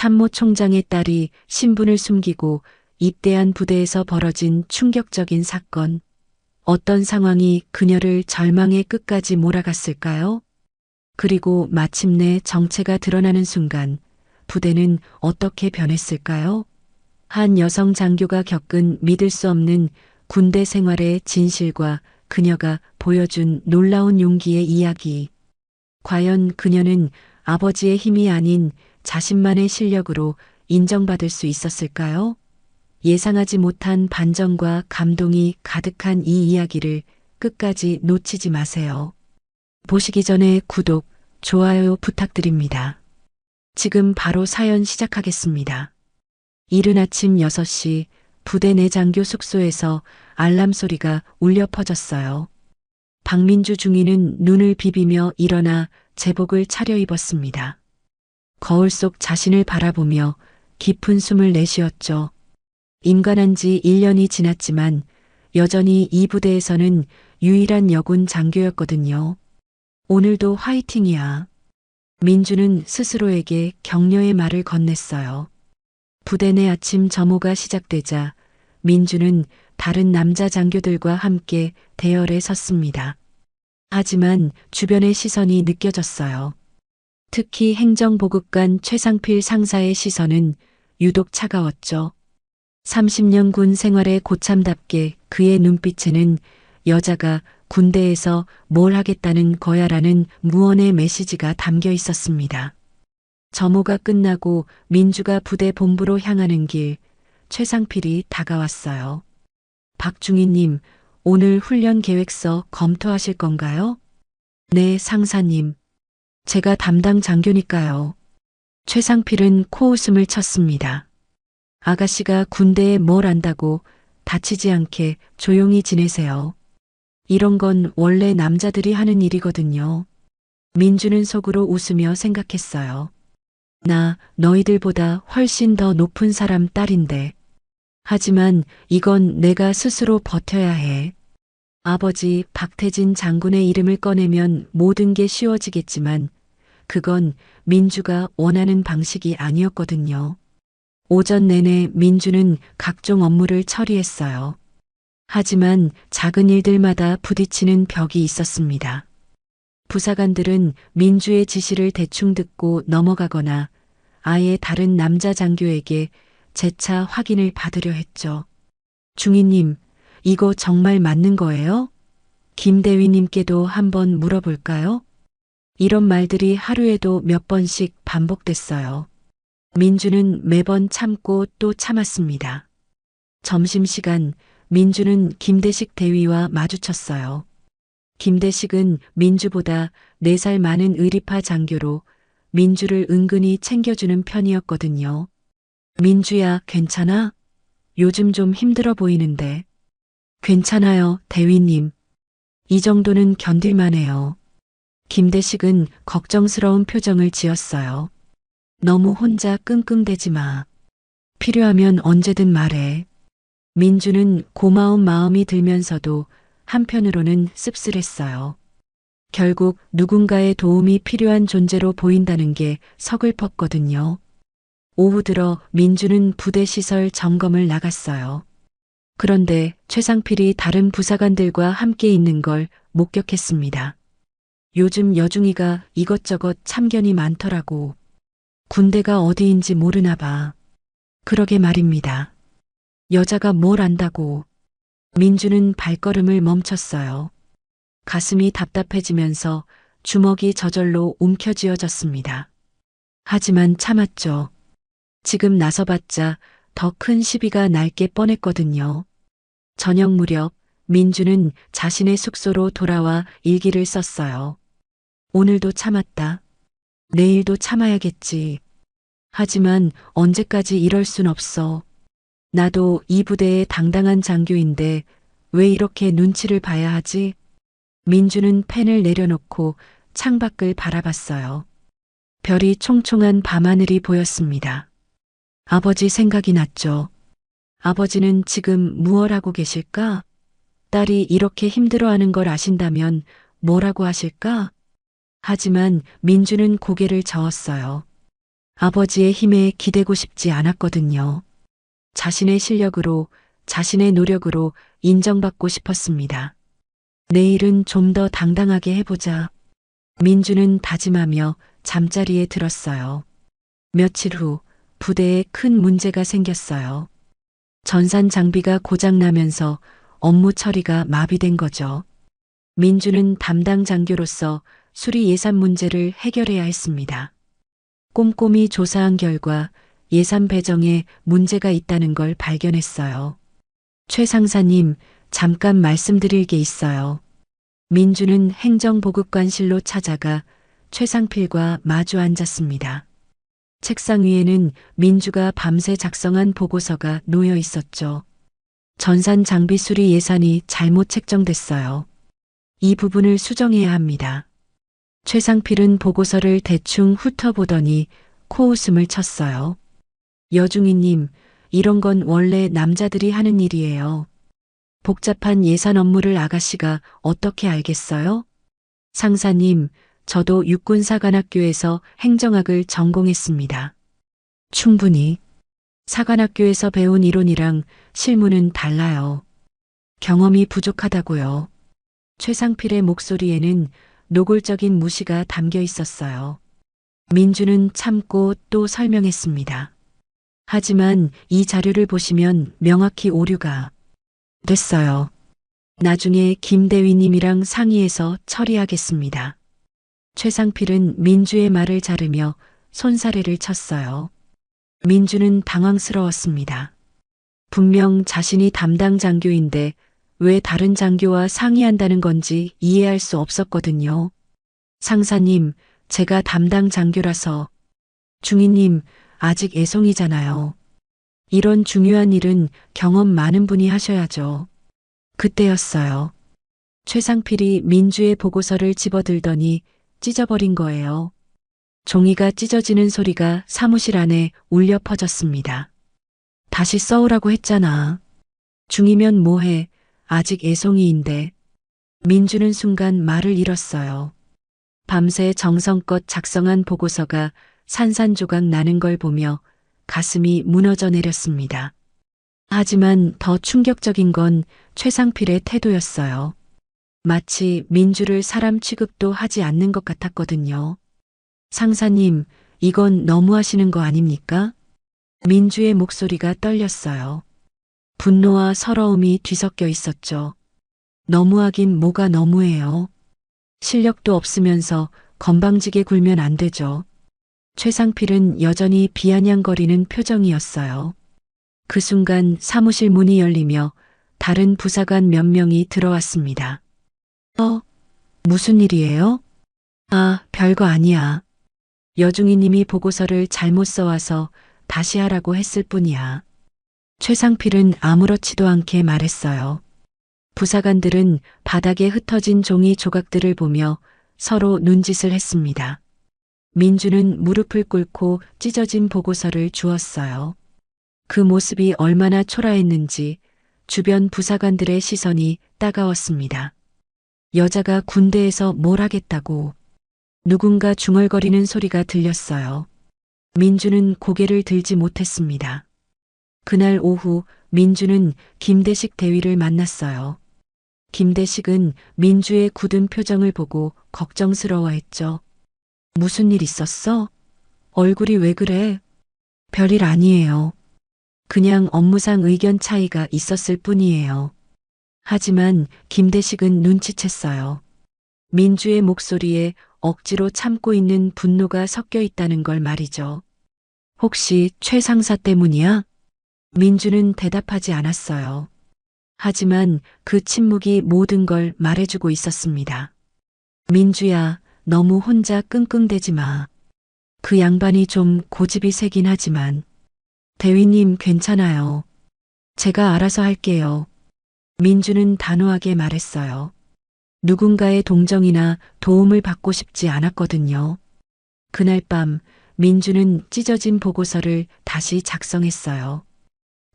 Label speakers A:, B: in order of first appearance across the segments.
A: 참모총장의 딸이 신분을 숨기고 입대한 부대에서 벌어진 충격적인 사건. 어떤 상황이 그녀를 절망의 끝까지 몰아갔을까요? 그리고 마침내 정체가 드러나는 순간 부대는 어떻게 변했을까요? 한 여성 장교가 겪은 믿을 수 없는 군대 생활의 진실과 그녀가 보여준 놀라운 용기의 이야기. 과연 그녀는 아버지의 힘이 아닌 자신만의 실력으로 인정받을 수 있었을까요? 예상하지 못한 반전과 감동이 가득한 이 이야기를 끝까지 놓치지 마세요. 보시기 전에 구독, 좋아요 부탁드립니다. 지금 바로 사연 시작하겠습니다. 이른 아침 6시 부대 내 장교 숙소에서 알람 소리가 울려 퍼졌어요. 박민주 중위는 눈을 비비며 일어나 제복을 차려입었습니다. 거울 속 자신을 바라보며 깊은 숨을 내쉬었죠. 임관한 지 1년이 지났지만 여전히 이 부대에서는 유일한 여군 장교였거든요. 오늘도 화이팅이야. 민주는 스스로에게 격려의 말을 건넸어요. 부대 내 아침 점호가 시작되자 민주는 다른 남자 장교들과 함께 대열에 섰습니다. 하지만 주변의 시선이 느껴졌어요. 특히 행정보급관 최상필 상사의 시선은 유독 차가웠죠. 30년 군 생활의 고참답게 그의 눈빛에는 여자가 군대에서 뭘 하겠다는 거야라는 무언의 메시지가 담겨 있었습니다. 점호가 끝나고 민주가 부대 본부로 향하는 길, 최상필이 다가왔어요. 박중희님, 오늘 훈련 계획서 검토하실 건가요? 네, 상사님. 제가 담당 장교니까요. 최상필은 코웃음을 쳤습니다. 아가씨가 군대에 뭘 안다고 다치지 않게 조용히 지내세요. 이런 건 원래 남자들이 하는 일이거든요. 민주는 속으로 웃으며 생각했어요. 나 너희들보다 훨씬 더 높은 사람 딸인데. 하지만 이건 내가 스스로 버텨야 해. 아버지 박태진 장군의 이름을 꺼내면 모든 게 쉬워지겠지만 그건 민주가 원하는 방식이 아니었거든요. 오전 내내 민주는 각종 업무를 처리했어요. 하지만 작은 일들마다 부딪히는 벽이 있었습니다. 부사관들은 민주의 지시를 대충 듣고 넘어가거나 아예 다른 남자 장교에게 재차 확인을 받으려 했죠. 중위님, 이거 정말 맞는 거예요? 김대위님께도 한번 물어볼까요? 이런 말들이 하루에도 몇 번씩 반복됐어요. 민주는 매번 참고 또 참았습니다. 점심시간 민주는 김대식 대위와 마주쳤어요. 김대식은 민주보다 4살 많은 의리파 장교로 민주를 은근히 챙겨주는 편이었거든요. 민주야, 괜찮아? 요즘 좀 힘들어 보이는데. 괜찮아요, 대위님. 이 정도는 견딜만해요. 김대식은 걱정스러운 표정을 지었어요. 너무 혼자 끙끙대지 마. 필요하면 언제든 말해. 민주는 고마운 마음이 들면서도 한편으로는 씁쓸했어요. 결국 누군가의 도움이 필요한 존재로 보인다는 게 서글펐거든요. 오후 들어 민주는 부대 시설 점검을 나갔어요. 그런데 최상필이 다른 부사관들과 함께 있는 걸 목격했습니다. 요즘 여중이가 이것저것 참견이 많더라고. 군대가 어디인지 모르나 봐. 그러게 말입니다. 여자가 뭘 안다고. 민주는 발걸음을 멈췄어요. 가슴이 답답해지면서 주먹이 저절로 움켜쥐어졌습니다. 하지만 참았죠. 지금 나서봤자 더 큰 시비가 날 게 뻔했거든요. 저녁 무렵 민주는 자신의 숙소로 돌아와 일기를 썼어요. 오늘도 참았다. 내일도 참아야겠지. 하지만 언제까지 이럴 순 없어. 나도 이 부대의 당당한 장교인데 왜 이렇게 눈치를 봐야 하지? 민주는 펜을 내려놓고 창밖을 바라봤어요. 별이 총총한 밤하늘이 보였습니다. 아버지 생각이 났죠. 아버지는 지금 무얼 하고 계실까? 딸이 이렇게 힘들어하는 걸 아신다면 뭐라고 하실까? 하지만 민주는 고개를 저었어요. 아버지의 힘에 기대고 싶지 않았거든요. 자신의 실력으로, 자신의 노력으로 인정받고 싶었습니다. 내일은 좀 더 당당하게 해보자. 민주는 다짐하며 잠자리에 들었어요. 며칠 후 부대에 큰 문제가 생겼어요. 전산 장비가 고장나면서 업무 처리가 마비된 거죠. 민주는 담당 장교로서 수리 예산 문제를 해결해야 했습니다. 꼼꼼히 조사한 결과 예산 배정에 문제가 있다는 걸 발견했어요. 최 상사님, 잠깐 말씀드릴 게 있어요. 민주는 행정보급관실로 찾아가 최상필과 마주 앉았습니다. 책상 위에는 민주가 밤새 작성한 보고서가 놓여 있었죠. 전산 장비 수리 예산이 잘못 책정됐어요. 이 부분을 수정해야 합니다. 최상필은 보고서를 대충 훑어보더니 코웃음을 쳤어요. 여중이님, 이런 건 원래 남자들이 하는 일이에요. 복잡한 예산 업무를 아가씨가 어떻게 알겠어요? 상사님, 저도 육군사관학교에서 행정학을 전공했습니다. 충분히. 사관학교에서 배운 이론이랑 실무는 달라요. 경험이 부족하다고요. 최상필의 목소리에는 노골적인 무시가 담겨 있었어요. 민주는 참고 또 설명했습니다. 하지만 이 자료를 보시면 명확히 오류가 됐어요. 나중에 김대위님이랑 상의해서 처리하겠습니다. 최상필은 민주의 말을 자르며 손사래를 쳤어요. 민주는 당황스러웠습니다. 분명 자신이 담당 장교인데 왜 다른 장교와 상의한다는 건지 이해할 수 없었거든요. 상사님, 제가 담당 장교라서. 중위님, 아직 애송이잖아요. 이런 중요한 일은 경험 많은 분이 하셔야죠. 그때였어요. 최상필이 민주의 보고서를 집어들더니 찢어버린 거예요. 종이가 찢어지는 소리가 사무실 안에 울려 퍼졌습니다. 다시 써오라고 했잖아. 중이면 뭐해. 아직 애송이인데. 민주는 순간 말을 잃었어요. 밤새 정성껏 작성한 보고서가 산산조각 나는 걸 보며 가슴이 무너져 내렸습니다. 하지만 더 충격적인 건 최상필의 태도였어요. 마치 민주를 사람 취급도 하지 않는 것 같았거든요. 상사님, 이건 너무하시는 거 아닙니까? 민주의 목소리가 떨렸어요. 분노와 서러움이 뒤섞여 있었죠. 너무하긴 뭐가 너무해요. 실력도 없으면서 건방지게 굴면 안 되죠. 최상필은 여전히 비아냥거리는 표정이었어요. 그 순간 사무실 문이 열리며 다른 부사관 몇 명이 들어왔습니다. 무슨 일이에요? 아, 별거 아니야. 여중이님이 보고서를 잘못 써와서 다시 하라고 했을 뿐이야. 최상필은 아무렇지도 않게 말했어요. 부사관들은 바닥에 흩어진 종이 조각들을 보며 서로 눈짓을 했습니다. 민주는 무릎을 꿇고 찢어진 보고서를 주었어요. 그 모습이 얼마나 초라했는지 주변 부사관들의 시선이 따가웠습니다. 여자가 군대에서 뭘 하겠다고. 누군가 중얼거리는 소리가 들렸어요. 민주는 고개를 들지 못했습니다. 그날 오후 민주는 김대식 대위를 만났어요. 김대식은 민주의 굳은 표정을 보고 걱정스러워했죠. 무슨 일 있었어? 얼굴이 왜 그래? 별일 아니에요. 그냥 업무상 의견 차이가 있었을 뿐이에요. 하지만 김대식은 눈치챘어요. 민주의 목소리에 억지로 참고 있는 분노가 섞여 있다는 걸 말이죠. 혹시 최 상사 때문이야? 민주는 대답하지 않았어요. 하지만 그 침묵이 모든 걸 말해주고 있었습니다. 민주야, 너무 혼자 끙끙대지 마. 그 양반이 좀 고집이 세긴 하지만. 대위님 괜찮아요. 제가 알아서 할게요. 민주는 단호하게 말했어요. 누군가의 동정이나 도움을 받고 싶지 않았거든요. 그날 밤 민주는 찢어진 보고서를 다시 작성했어요.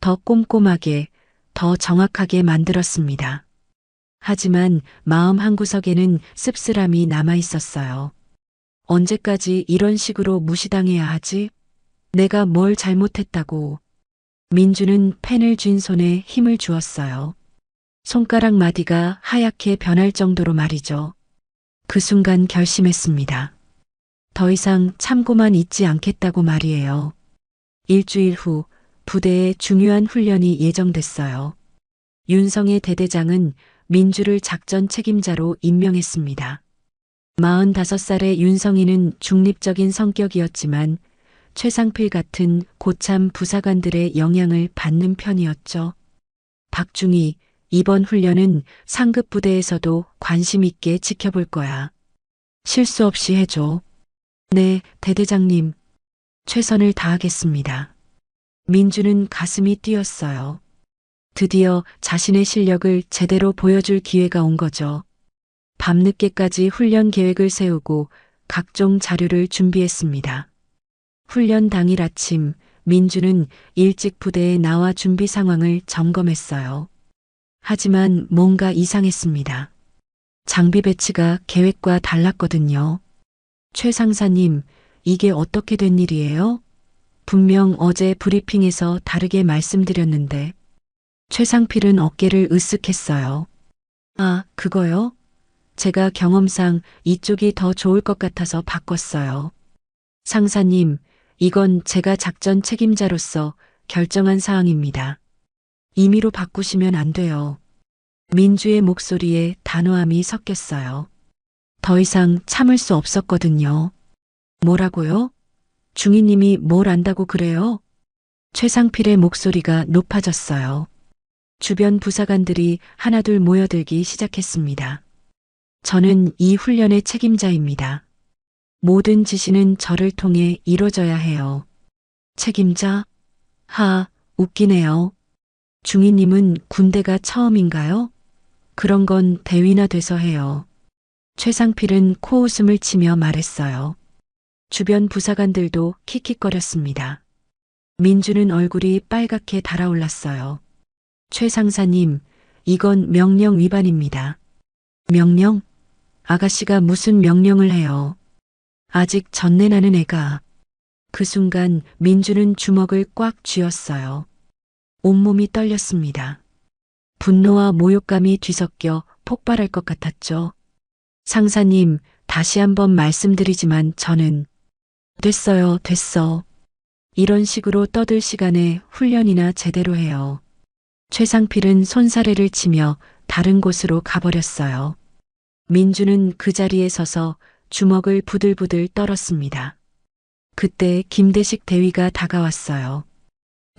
A: 더 꼼꼼하게, 더 정확하게 만들었습니다. 하지만 마음 한구석에는 씁쓸함이 남아 있었어요. 언제까지 이런 식으로 무시당해야 하지? 내가 뭘 잘못했다고. 민주는 펜을 쥔 손에 힘을 주었어요. 손가락 마디가 하얗게 변할 정도로 말이죠. 그 순간 결심했습니다. 더 이상 참고만 있지 않겠다고 말이에요. 일주일 후 부대에 중요한 훈련이 예정됐어요. 윤성의 대대장은 민주를 작전 책임자로 임명했습니다. 45살의 윤성이는 중립적인 성격이었지만 최상필 같은 고참 부사관들의 영향을 받는 편이었죠. 박중희, 이번 훈련은 상급 부대에서도 관심 있게 지켜볼 거야. 실수 없이 해줘. 네, 대대장님. 최선을 다하겠습니다. 민주는 가슴이 뛰었어요. 드디어 자신의 실력을 제대로 보여줄 기회가 온 거죠. 밤늦게까지 훈련 계획을 세우고 각종 자료를 준비했습니다. 훈련 당일 아침, 민주는 일찍 부대에 나와 준비 상황을 점검했어요. 하지만 뭔가 이상했습니다. 장비 배치가 계획과 달랐거든요. 최 상사님, 이게 어떻게 된 일이에요? 분명 어제 브리핑에서 다르게 말씀드렸는데. 최상필은 어깨를 으쓱했어요. 아, 그거요? 제가 경험상 이쪽이 더 좋을 것 같아서 바꿨어요. 상사님, 이건 제가 작전 책임자로서 결정한 사항입니다. 임의로 바꾸시면 안 돼요. 민주의 목소리에 단호함이 섞였어요. 더 이상 참을 수 없었거든요. 뭐라고요? 중위님이 뭘 안다고 그래요? 최상필의 목소리가 높아졌어요. 주변 부사관들이 하나둘 모여들기 시작했습니다. 저는 이 훈련의 책임자입니다. 모든 지시는 저를 통해 이루어져야 해요. 책임자? 웃기네요. 중위님은 군대가 처음인가요? 그런 건 대위나 돼서 해요. 최상필은 코웃음을 치며 말했어요. 주변 부사관들도 킥킥거렸습니다. 민주는 얼굴이 빨갛게 달아올랐어요. 최 상사님, 이건 명령 위반입니다. 명령? 아가씨가 무슨 명령을 해요? 아직 전내나는 애가. 그 순간 민주는 주먹을 꽉 쥐었어요. 온몸이 떨렸습니다. 분노와 모욕감이 뒤섞여 폭발할 것 같았죠. 상사님, 다시 한번 말씀드리지만 저는 됐어. 이런 식으로 떠들 시간에 훈련이나 제대로 해요. 최상필은 손사래를 치며 다른 곳으로 가버렸어요. 민주는 그 자리에 서서 주먹을 부들부들 떨었습니다. 그때 김대식 대위가 다가왔어요.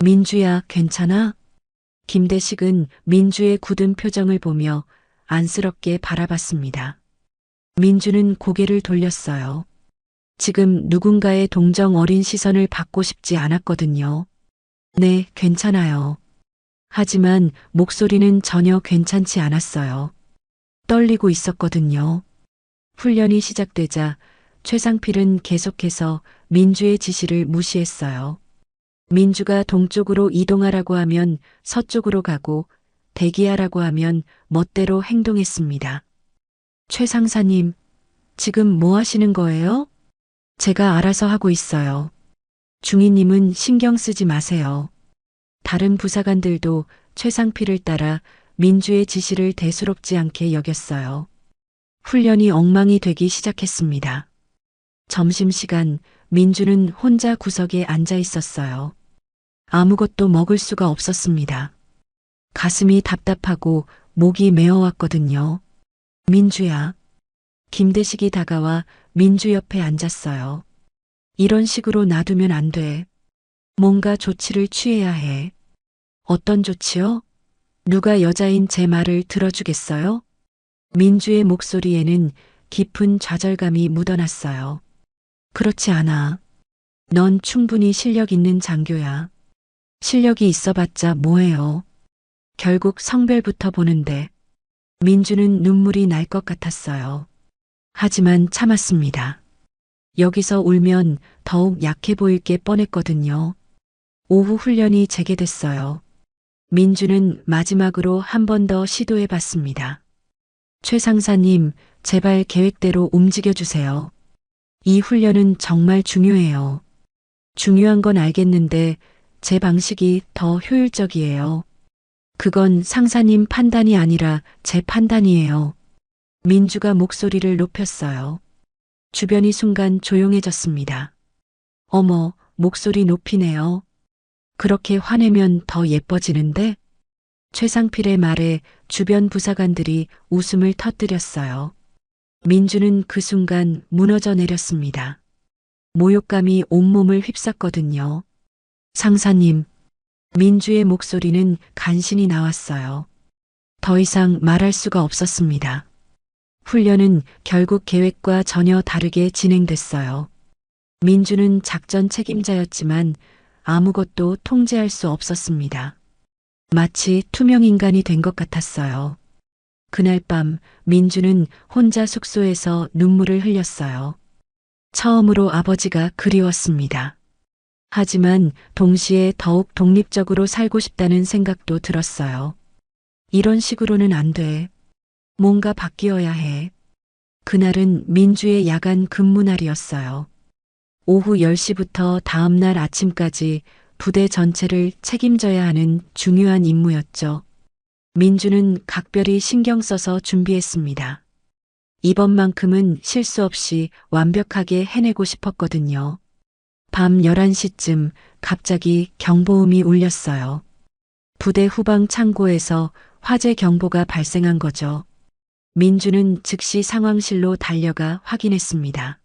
A: 민주야, 괜찮아? 김대식은 민주의 굳은 표정을 보며 안쓰럽게 바라봤습니다. 민주는 고개를 돌렸어요. 지금 누군가의 동정 어린 시선을 받고 싶지 않았거든요. 네, 괜찮아요. 하지만 목소리는 전혀 괜찮지 않았어요. 떨리고 있었거든요. 훈련이 시작되자 최상필은 계속해서 민주의 지시를 무시했어요. 민주가 동쪽으로 이동하라고 하면 서쪽으로 가고 대기하라고 하면 멋대로 행동했습니다. 최 상사님, 지금 뭐 하시는 거예요? 제가 알아서 하고 있어요. 중위님은 신경 쓰지 마세요. 다른 부사관들도 최상필을 따라 민주의 지시를 대수롭지 않게 여겼어요. 훈련이 엉망이 되기 시작했습니다. 점심시간 민주는 혼자 구석에 앉아 있었어요. 아무것도 먹을 수가 없었습니다. 가슴이 답답하고 목이 메어왔거든요. 민주야. 김대식이 다가와 민주 옆에 앉았어요. 이런 식으로 놔두면 안 돼. 뭔가 조치를 취해야 해. 어떤 조치요? 누가 여자인 제 말을 들어주겠어요? 민주의 목소리에는 깊은 좌절감이 묻어났어요. 그렇지 않아. 넌 충분히 실력 있는 장교야. 실력이 있어봤자 뭐해요. 결국 성별부터 보는데. 민주는 눈물이 날 것 같았어요. 하지만 참았습니다. 여기서 울면 더욱 약해 보일 게 뻔했거든요. 오후 훈련이 재개됐어요. 민주는 마지막으로 한 번 더 시도해 봤습니다. 최 상사님, 제발 계획대로 움직여 주세요. 이 훈련은 정말 중요해요. 중요한 건 알겠는데 제 방식이 더 효율적이에요. 그건 상사님 판단이 아니라 제 판단이에요. 민주가 목소리를 높였어요. 주변이 순간 조용해졌습니다. 어머, 목소리 높이네요. 그렇게 화내면 더 예뻐지는데? 최상필의 말에 주변 부사관들이 웃음을 터뜨렸어요. 민주는 그 순간 무너져 내렸습니다. 모욕감이 온몸을 휩쌌거든요. 상사님, 민주의 목소리는 간신히 나왔어요. 더 이상 말할 수가 없었습니다. 훈련은 결국 계획과 전혀 다르게 진행됐어요. 민주는 작전 책임자였지만 아무것도 통제할 수 없었습니다. 마치 투명 인간이 된 것 같았어요. 그날 밤 민주는 혼자 숙소에서 눈물을 흘렸어요. 처음으로 아버지가 그리웠습니다. 하지만 동시에 더욱 독립적으로 살고 싶다는 생각도 들었어요. 이런 식으로는 안 돼. 뭔가 바뀌어야 해. 그날은 민주의 야간 근무날이었어요. 오후 10시부터 다음날 아침까지 부대 전체를 책임져야 하는 중요한 임무였죠. 민주는 각별히 신경 써서 준비했습니다. 이번만큼은 실수 없이 완벽하게 해내고 싶었거든요. 밤 11시쯤 갑자기 경보음이 울렸어요. 부대 후방 창고에서 화재 경보가 발생한 거죠. 민주는 즉시 상황실로 달려가 확인했습니다.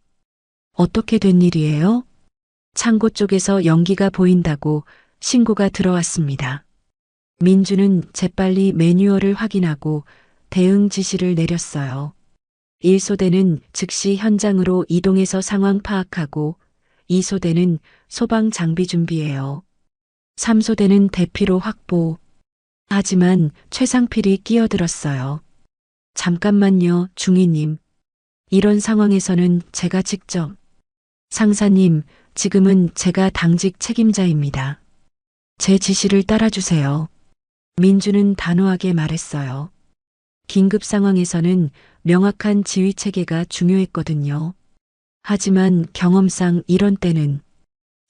A: 어떻게 된 일이에요? 창고 쪽에서 연기가 보인다고 신고가 들어왔습니다. 민주는 재빨리 매뉴얼을 확인하고 대응 지시를 내렸어요. 1소대는 즉시 현장으로 이동해서 상황 파악하고 2소대는 소방 장비 준비해요. 3소대는 대피로 확보. 하지만 최상필이 끼어들었어요. 잠깐만요, 중위님. 이런 상황에서는 제가 직접. 상사님, 지금은 제가 당직 책임자입니다. 제 지시를 따라주세요. 민주는 단호하게 말했어요. 긴급 상황에서는 명확한 지휘 체계가 중요했거든요. 하지만 경험상 이런 때는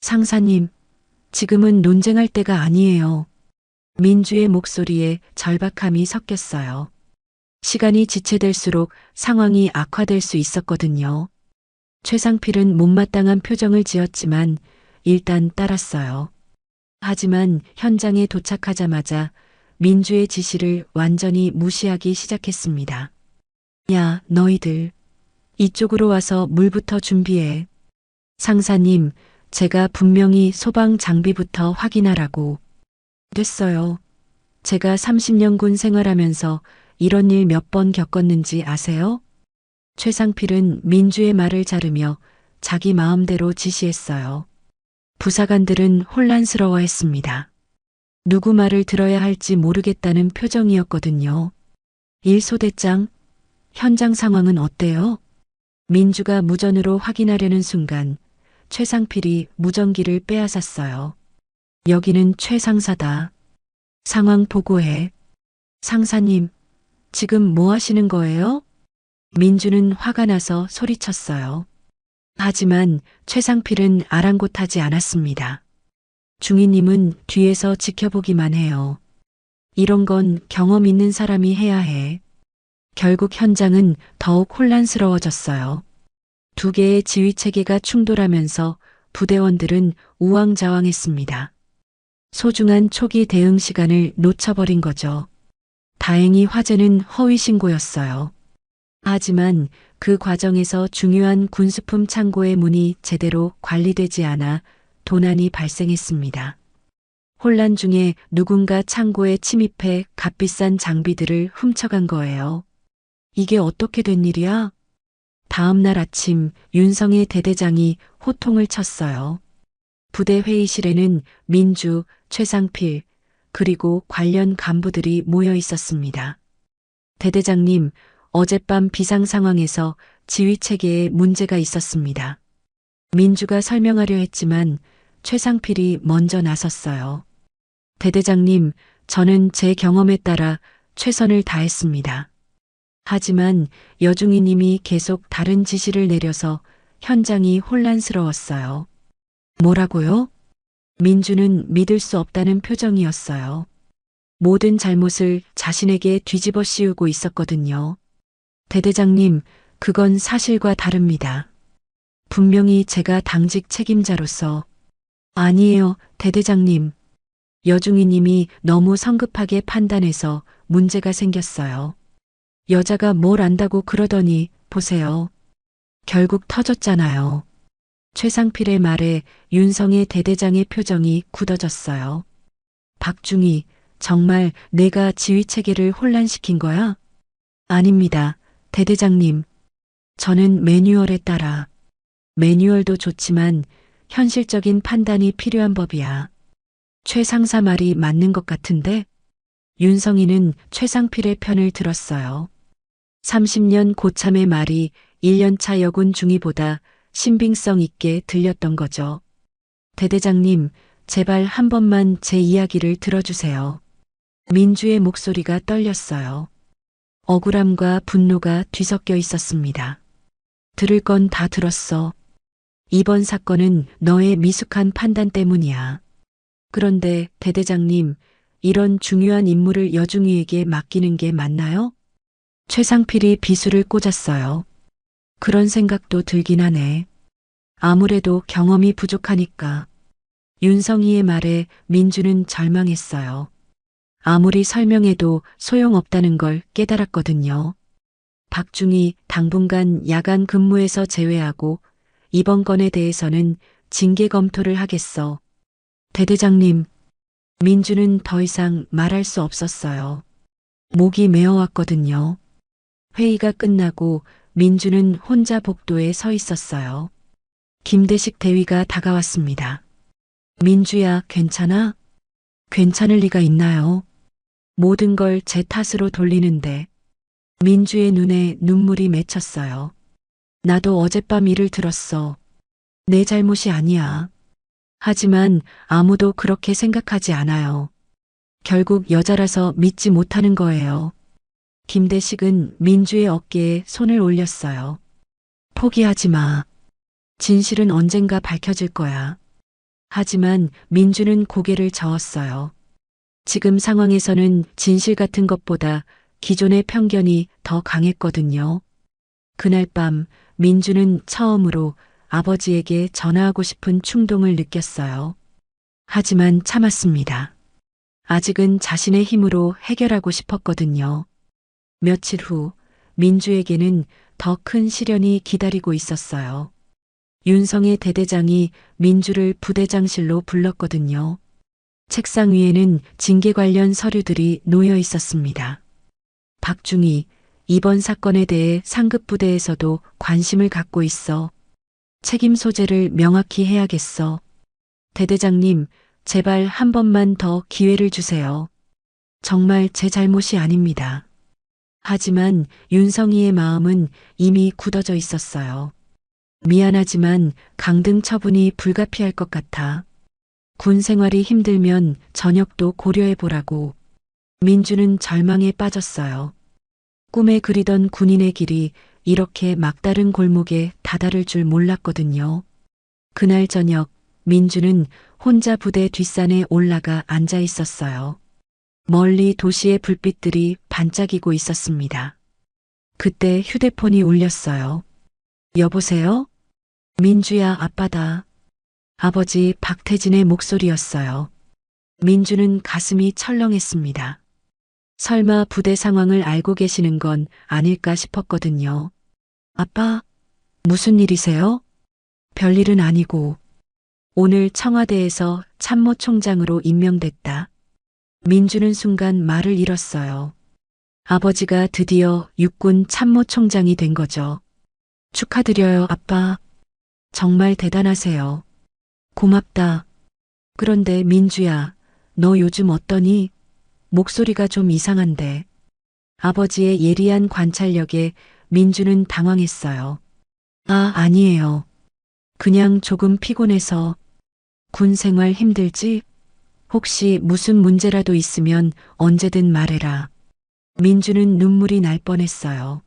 A: 상사님, 지금은 논쟁할 때가 아니에요. 민주의 목소리에 절박함이 섞였어요. 시간이 지체될수록 상황이 악화될 수 있었거든요. 최상필은 못마땅한 표정을 지었지만 일단 따랐어요. 하지만 현장에 도착하자마자 민주의 지시를 완전히 무시하기 시작했습니다. 야, 너희들. 이쪽으로 와서 물부터 준비해. 상사님, 제가 분명히 소방 장비부터 확인하라고. 됐어요. 제가 30년 군 생활하면서 이런 일 몇 번 겪었는지 아세요? 최상필은 민주의 말을 자르며 자기 마음대로 지시했어요. 부사관들은 혼란스러워했습니다. 누구 말을 들어야 할지 모르겠다는 표정이었거든요. 1소대장, 현장 상황은 어때요? 민주가 무전으로 확인하려는 순간 최상필이 무전기를 빼앗았어요. 여기는 최상사다. 상황 보고해. 상사님, 지금 뭐 하시는 거예요? 민주는 화가 나서 소리쳤어요. 하지만 최상필은 아랑곳하지 않았습니다. 중위님은 뒤에서 지켜보기만 해요. 이런 건 경험 있는 사람이 해야 해. 결국 현장은 더욱 혼란스러워졌어요. 두 개의 지휘 체계가 충돌하면서 부대원들은 우왕좌왕했습니다. 소중한 초기 대응 시간을 놓쳐버린 거죠. 다행히 화재는 허위 신고였어요. 하지만 그 과정에서 중요한 군수품 창고의 문이 제대로 관리되지 않아 도난이 발생했습니다. 혼란 중에 누군가 창고에 침입해 값비싼 장비들을 훔쳐간 거예요. 이게 어떻게 된 일이야? 다음 날 아침 윤성의 대대장이 호통을 쳤어요. 부대 회의실에는 민주, 최상필, 그리고 관련 간부들이 모여 있었습니다. 대대장님, 어젯밤 비상 상황에서 지휘 체계에 문제가 있었습니다. 민주가 설명하려 했지만 최상필이 먼저 나섰어요. 대대장님, 저는 제 경험에 따라 최선을 다했습니다. 하지만 여중이님이 계속 다른 지시를 내려서 현장이 혼란스러웠어요. 뭐라고요? 민주는 믿을 수 없다는 표정이었어요. 모든 잘못을 자신에게 뒤집어 씌우고 있었거든요. 대대장님, 그건 사실과 다릅니다. 분명히 제가 당직 책임자로서 아니에요, 대대장님. 여중이님이 너무 성급하게 판단해서 문제가 생겼어요. 여자가 뭘 안다고 그러더니 보세요. 결국 터졌잖아요. 최상필의 말에 윤성의 대대장의 표정이 굳어졌어요. 박중희, 정말 내가 지휘체계를 혼란시킨 거야? 아닙니다, 대대장님. 저는 매뉴얼에 따라. 매뉴얼도 좋지만 현실적인 판단이 필요한 법이야. 최 상사 말이 맞는 것 같은데? 윤성이는 최상필의 편을 들었어요. 30년 고참의 말이 1년차 여군 중위보다 신빙성 있게 들렸던 거죠. 대대장님, 제발 한 번만 제 이야기를 들어주세요. 민주의 목소리가 떨렸어요. 억울함과 분노가 뒤섞여 있었습니다. 들을 건 다 들었어. 이번 사건은 너의 미숙한 판단 때문이야. 그런데 대대장님, 이런 중요한 임무를 여중위에게 맡기는 게 맞나요? 최상필이 비수를 꽂았어요. 그런 생각도 들긴 하네. 아무래도 경험이 부족하니까. 윤성이의 말에 민주는 절망했어요. 아무리 설명해도 소용없다는 걸 깨달았거든요. 박중희 당분간 야간 근무에서 제외하고 이번 건에 대해서는 징계 검토를 하겠어. 대대장님, 민주는 더 이상 말할 수 없었어요. 목이 메어왔거든요. 회의가 끝나고 민주는 혼자 복도에 서 있었어요. 김대식 대위가 다가왔습니다. 민주야, 괜찮아? 괜찮을 리가 있나요? 모든 걸 제 탓으로 돌리는데. 민주의 눈에 눈물이 맺혔어요. 나도 어젯밤 일을 들었어. 내 잘못이 아니야. 하지만 아무도 그렇게 생각하지 않아요. 결국 여자라서 믿지 못하는 거예요. 김대식은 민주의 어깨에 손을 올렸어요. 포기하지 마. 진실은 언젠가 밝혀질 거야. 하지만 민주는 고개를 저었어요. 지금 상황에서는 진실 같은 것보다 기존의 편견이 더 강했거든요. 그날 밤 민주는 처음으로 아버지에게 전화하고 싶은 충동을 느꼈어요. 하지만 참았습니다. 아직은 자신의 힘으로 해결하고 싶었거든요. 며칠 후 민주에게는 더 큰 시련이 기다리고 있었어요. 윤성의 대대장이 민주를 부대장실로 불렀거든요. 책상 위에는 징계 관련 서류들이 놓여 있었습니다. 박중희, 이번 사건에 대해 상급 부대에서도 관심을 갖고 있어. 책임 소재를 명확히 해야겠어. 대대장님, 제발 한 번만 더 기회를 주세요. 정말 제 잘못이 아닙니다. 하지만 윤성이의 마음은 이미 굳어져 있었어요. 미안하지만 강등 처분이 불가피할 것 같아. 군 생활이 힘들면 전역도 고려해보라고. 민주는 절망에 빠졌어요. 꿈에 그리던 군인의 길이 이렇게 막다른 골목에 다다를 줄 몰랐거든요. 그날 저녁 민주는 혼자 부대 뒷산에 올라가 앉아 있었어요. 멀리 도시의 불빛들이 반짝이고 있었습니다. 그때 휴대폰이 울렸어요. 여보세요? 민주야, 아빠다. 아버지 박태진의 목소리였어요. 민주는 가슴이 철렁했습니다. 설마 부대 상황을 알고 계시는 건 아닐까 싶었거든요. 아빠, 무슨 일이세요? 별일은 아니고 오늘 청와대에서 참모총장으로 임명됐다. 민주는 순간 말을 잃었어요. 아버지가 드디어 육군 참모총장이 된 거죠. 축하드려요, 아빠. 정말 대단하세요. 고맙다. 그런데 민주야, 너 요즘 어떠니? 목소리가 좀 이상한데. 아버지의 예리한 관찰력에 민주는 당황했어요. 아, 아니에요. 그냥 조금 피곤해서. 군 생활 힘들지? 혹시 무슨 문제라도 있으면 언제든 말해라. 민주는 눈물이 날 뻔했어요.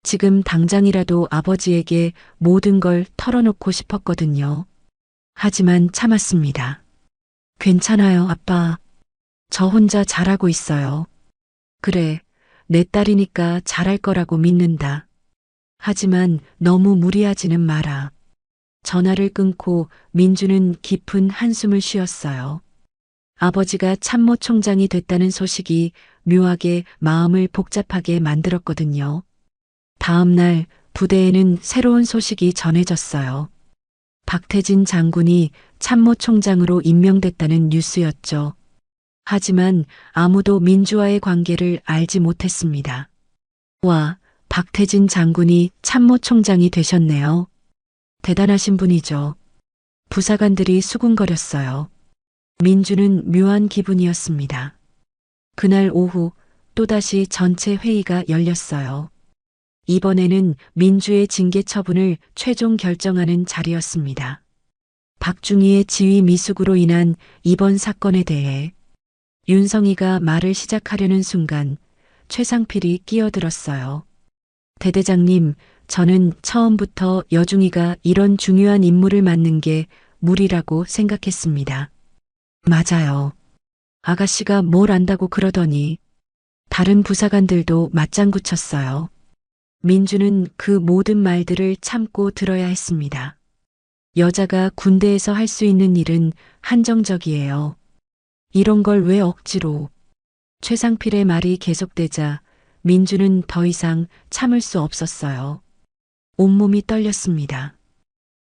A: 지금 당장이라도 아버지에게 모든 걸 털어놓고 싶었거든요. 하지만 참았습니다. 괜찮아요, 아빠. 저 혼자 잘하고 있어요. 그래, 내 딸이니까 잘할 거라고 믿는다. 하지만 너무 무리하지는 마라. 전화를 끊고 민주는 깊은 한숨을 쉬었어요. 아버지가 참모총장이 됐다는 소식이 묘하게 마음을 복잡하게 만들었거든요. 다음 날 부대에는 새로운 소식이 전해졌어요. 박태진 장군이 참모총장으로 임명됐다는 뉴스였죠. 하지만 아무도 민주와의 관계를 알지 못했습니다. 와, 박태진 장군이 참모총장이 되셨네요. 대단하신 분이죠. 부사관들이 수군거렸어요. 민주는 묘한 기분이었습니다. 그날 오후 또다시 전체 회의가 열렸어요. 이번에는 민주의 징계 처분을 최종 결정하는 자리였습니다. 박중희의 지휘 미숙으로 인한 이번 사건에 대해 윤성이가 말을 시작하려는 순간 최상필이 끼어들었어요. 대대장님, 저는 처음부터 여중이가 이런 중요한 임무를 맡는 게 무리라고 생각했습니다. 맞아요. 아가씨가 뭘 안다고 그러더니 다른 부사관들도 맞장구 쳤어요. 민주는 그 모든 말들을 참고 들어야 했습니다. 여자가 군대에서 할 수 있는 일은 한정적이에요. 이런 걸 왜 억지로. 최상필의 말이 계속되자 민주는 더 이상 참을 수 없었어요. 온몸이 떨렸습니다.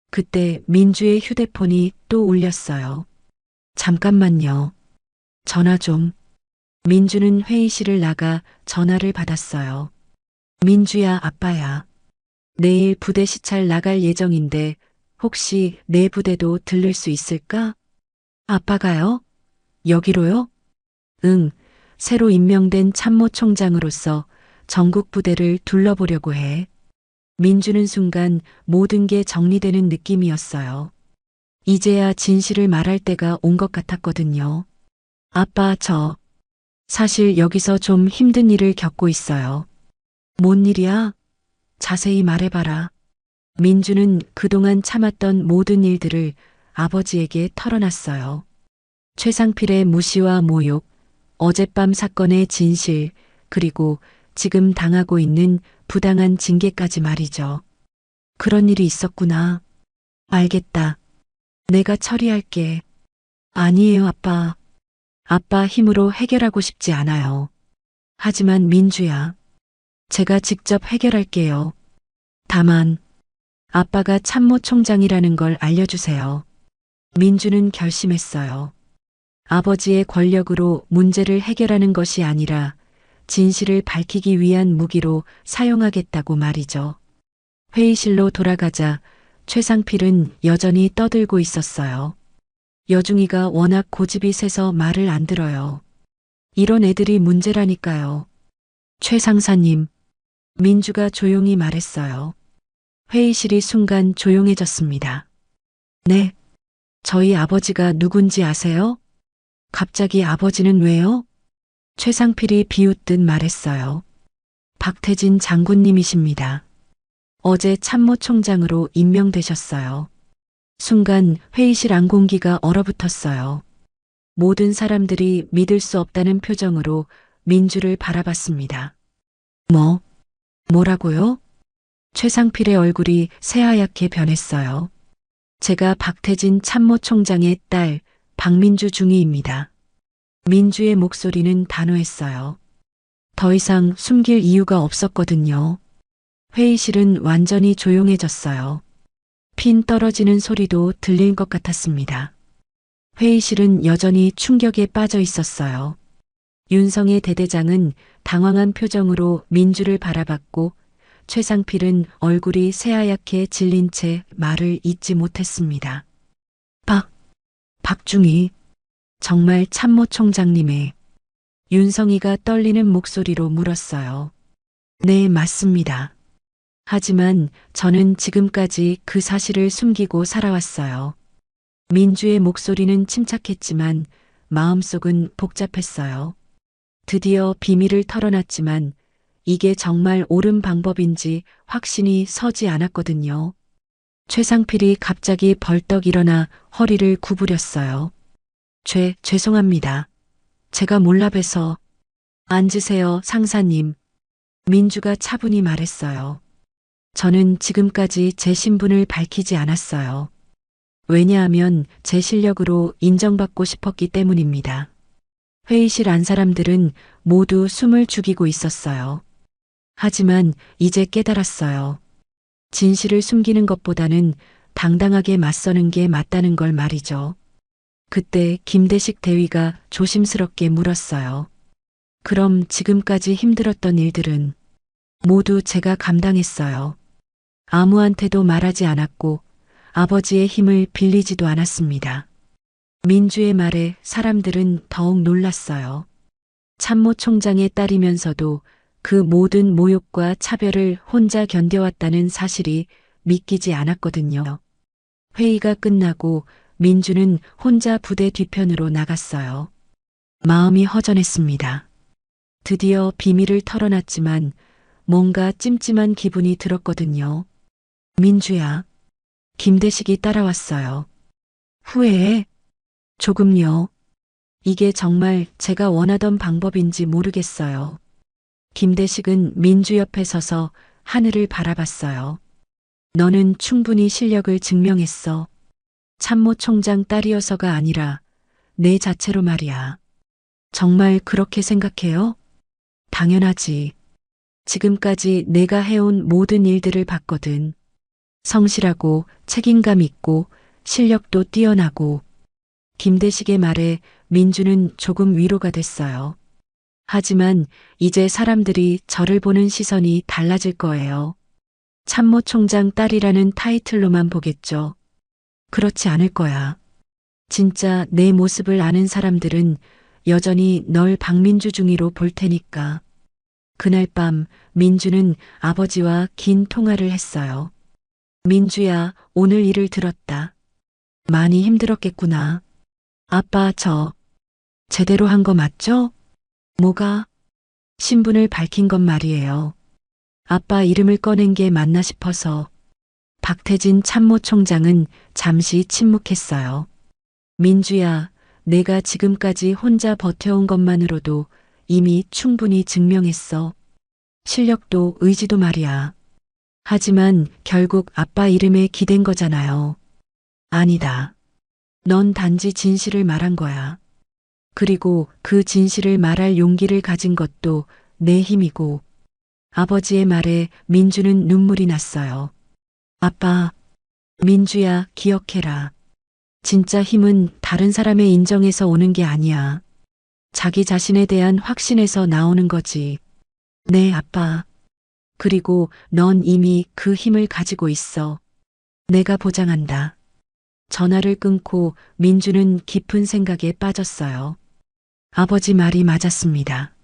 A: 그때 민주의 휴대폰이 또 울렸어요. 잠깐만요. 전화 좀. 민주는 회의실을 나가 전화를 받았어요. 민주야, 아빠야. 내일 부대 시찰 나갈 예정인데 혹시 내 부대도 들를 수 있을까? 아빠가요? 여기로요? 응, 새로 임명된 참모총장으로서 전국 부대를 둘러보려고 해. 민주는 순간 모든 게 정리되는 느낌이었어요. 이제야 진실을 말할 때가 온 것 같았거든요. 아빠, 사실 여기서 좀 힘든 일을 겪고 있어요. 뭔 일이야? 자세히 말해봐라. 민주는 그동안 참았던 모든 일들을 아버지에게 털어놨어요. 최상필의 무시와 모욕, 어젯밤 사건의 진실, 그리고 지금 당하고 있는 부당한 징계까지 말이죠. 그런 일이 있었구나. 알겠다. 내가 처리할게. 아니에요, 아빠. 아빠 힘으로 해결하고 싶지 않아요. 하지만 민주야, 제가 직접 해결할게요. 다만, 아빠가 참모총장이라는 걸 알려주세요. 민주는 결심했어요. 아버지의 권력으로 문제를 해결하는 것이 아니라 진실을 밝히기 위한 무기로 사용하겠다고 말이죠. 회의실로 돌아가자 최상필은 여전히 떠들고 있었어요. 여중이가 워낙 고집이 세서 말을 안 들어요. 이런 애들이 문제라니까요. 최 상사님, 민주가 조용히 말했어요. 회의실이 순간 조용해졌습니다. 네, 저희 아버지가 누군지 아세요? 갑자기 아버지는 왜요? 최상필이 비웃듯 말했어요. 박태진 장군님이십니다. 어제 참모총장으로 임명되셨어요. 순간 회의실 안공기가 얼어붙었어요. 모든 사람들이 믿을 수 없다는 표정으로 민주를 바라봤습니다. 뭐라고요? 최상필의 얼굴이 새하얗게 변했어요. 제가 박태진 참모총장의 딸 박민주 중위입니다. 민주의 목소리는 단호했어요. 더 이상 숨길 이유가 없었거든요. 회의실은 완전히 조용해졌어요. 핀 떨어지는 소리도 들릴 것 같았습니다. 회의실은 여전히 충격에 빠져 있었어요. 윤성의 대대장은 당황한 표정으로 민주를 바라봤고 최상필은 얼굴이 새하얗게 질린 채 말을 잇지 못했습니다. 박중희, 정말 참모총장님의. 윤성이가 떨리는 목소리로 물었어요. 네, 맞습니다. 하지만 저는 지금까지 그 사실을 숨기고 살아왔어요. 민주의 목소리는 침착했지만 마음속은 복잡했어요. 드디어 비밀을 털어놨지만 이게 정말 옳은 방법인지 확신이 서지 않았거든요. 최상필이 갑자기 벌떡 일어나 허리를 구부렸어요. 죄송합니다. 제가 몰라 봬서. 앉으세요, 상사님. 민주가 차분히 말했어요. 저는 지금까지 제 신분을 밝히지 않았어요. 왜냐하면 제 실력으로 인정받고 싶었기 때문입니다. 회의실 안 사람들은 모두 숨을 죽이고 있었어요. 하지만 이제 깨달았어요. 진실을 숨기는 것보다는 당당하게 맞서는 게 맞다는 걸 말이죠. 그때 김대식 대위가 조심스럽게 물었어요. 그럼 지금까지 힘들었던 일들은 모두 제가 감당했어요. 아무한테도 말하지 않았고 아버지의 힘을 빌리지도 않았습니다. 민주의 말에 사람들은 더욱 놀랐어요. 참모총장의 딸이면서도 그 모든 모욕과 차별을 혼자 견뎌왔다는 사실이 믿기지 않았거든요. 회의가 끝나고 민주는 혼자 부대 뒤편으로 나갔어요. 마음이 허전했습니다. 드디어 비밀을 털어놨지만 뭔가 찜찜한 기분이 들었거든요. 민주야. 김대식이 따라왔어요. 후회해? 조금요. 이게 정말 제가 원하던 방법인지 모르겠어요. 김대식은 민주 옆에 서서 하늘을 바라봤어요. 너는 충분히 실력을 증명했어. 참모총장 딸이어서가 아니라 내 자체로 말이야. 정말 그렇게 생각해요? 당연하지. 지금까지 내가 해온 모든 일들을 봤거든. 성실하고 책임감 있고 실력도 뛰어나고. 김대식의 말에 민주는 조금 위로가 됐어요. 하지만 이제 사람들이 저를 보는 시선이 달라질 거예요. 참모총장 딸이라는 타이틀로만 보겠죠. 그렇지 않을 거야. 진짜 내 모습을 아는 사람들은 여전히 널 박민주 중위로 볼 테니까. 그날 밤 민주는 아버지와 긴 통화를 했어요. 민주야, 오늘 일을 들었다. 많이 힘들었겠구나. 아빠, 저 제대로 한 거 맞죠? 뭐가? 신분을 밝힌 건 말이에요. 아빠 이름을 꺼낸 게 맞나 싶어서. 박태진 참모총장은 잠시 침묵했어요. 민주야, 내가 지금까지 혼자 버텨온 것만으로도 이미 충분히 증명했어. 실력도 의지도 말이야. 하지만 결국 아빠 이름에 기댄 거잖아요. 아니다. 넌 단지 진실을 말한 거야. 그리고 그 진실을 말할 용기를 가진 것도 내 힘이고. 아버지의 말에 민주는 눈물이 났어요. 아빠, 민주야, 기억해라. 진짜 힘은 다른 사람의 인정에서 오는 게 아니야. 자기 자신에 대한 확신에서 나오는 거지. 네, 아빠. 그리고 넌 이미 그 힘을 가지고 있어. 내가 보장한다. 전화를 끊고 민주는 깊은 생각에 빠졌어요. 아버지 말이 맞았습니다.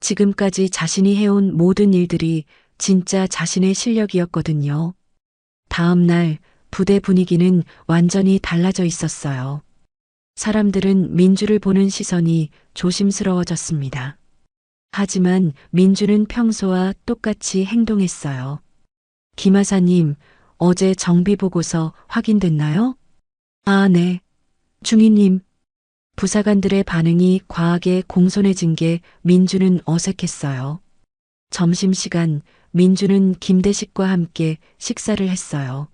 A: 지금까지 자신이 해온 모든 일들이 진짜 자신의 실력이었거든요. 다음 날 부대 분위기는 완전히 달라져 있었어요. 사람들은 민주를 보는 시선이 조심스러워졌습니다. 하지만 민주는 평소와 똑같이 행동했어요. 김하사님, 어제 정비 보고서 확인됐나요? 아, 네. 중위님. 부사관들의 반응이 과하게 공손해진 게 민주는 어색했어요. 점심시간 민주는 김대식과 함께 식사를 했어요.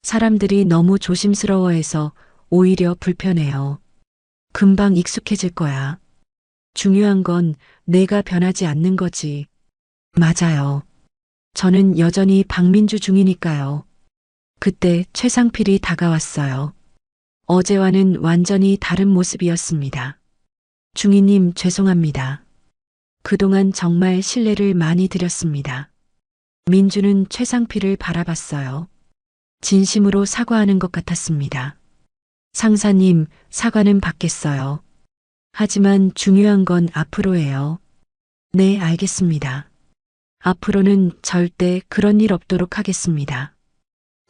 A: 사람들이 너무 조심스러워해서 오히려 불편해요. 금방 익숙해질 거야. 중요한 건 내가 변하지 않는 거지. 맞아요. 저는 여전히 박민주 중이니까요. 그때 최상필이 다가왔어요. 어제와는 완전히 다른 모습이었습니다. 중위님, 죄송합니다. 그동안 정말 신뢰를 많이 드렸습니다. 민주는 최상필을 바라봤어요. 진심으로 사과하는 것 같았습니다. 상사님, 사과는 받겠어요. 하지만 중요한 건 앞으로예요. 네, 알겠습니다. 앞으로는 절대 그런 일 없도록 하겠습니다.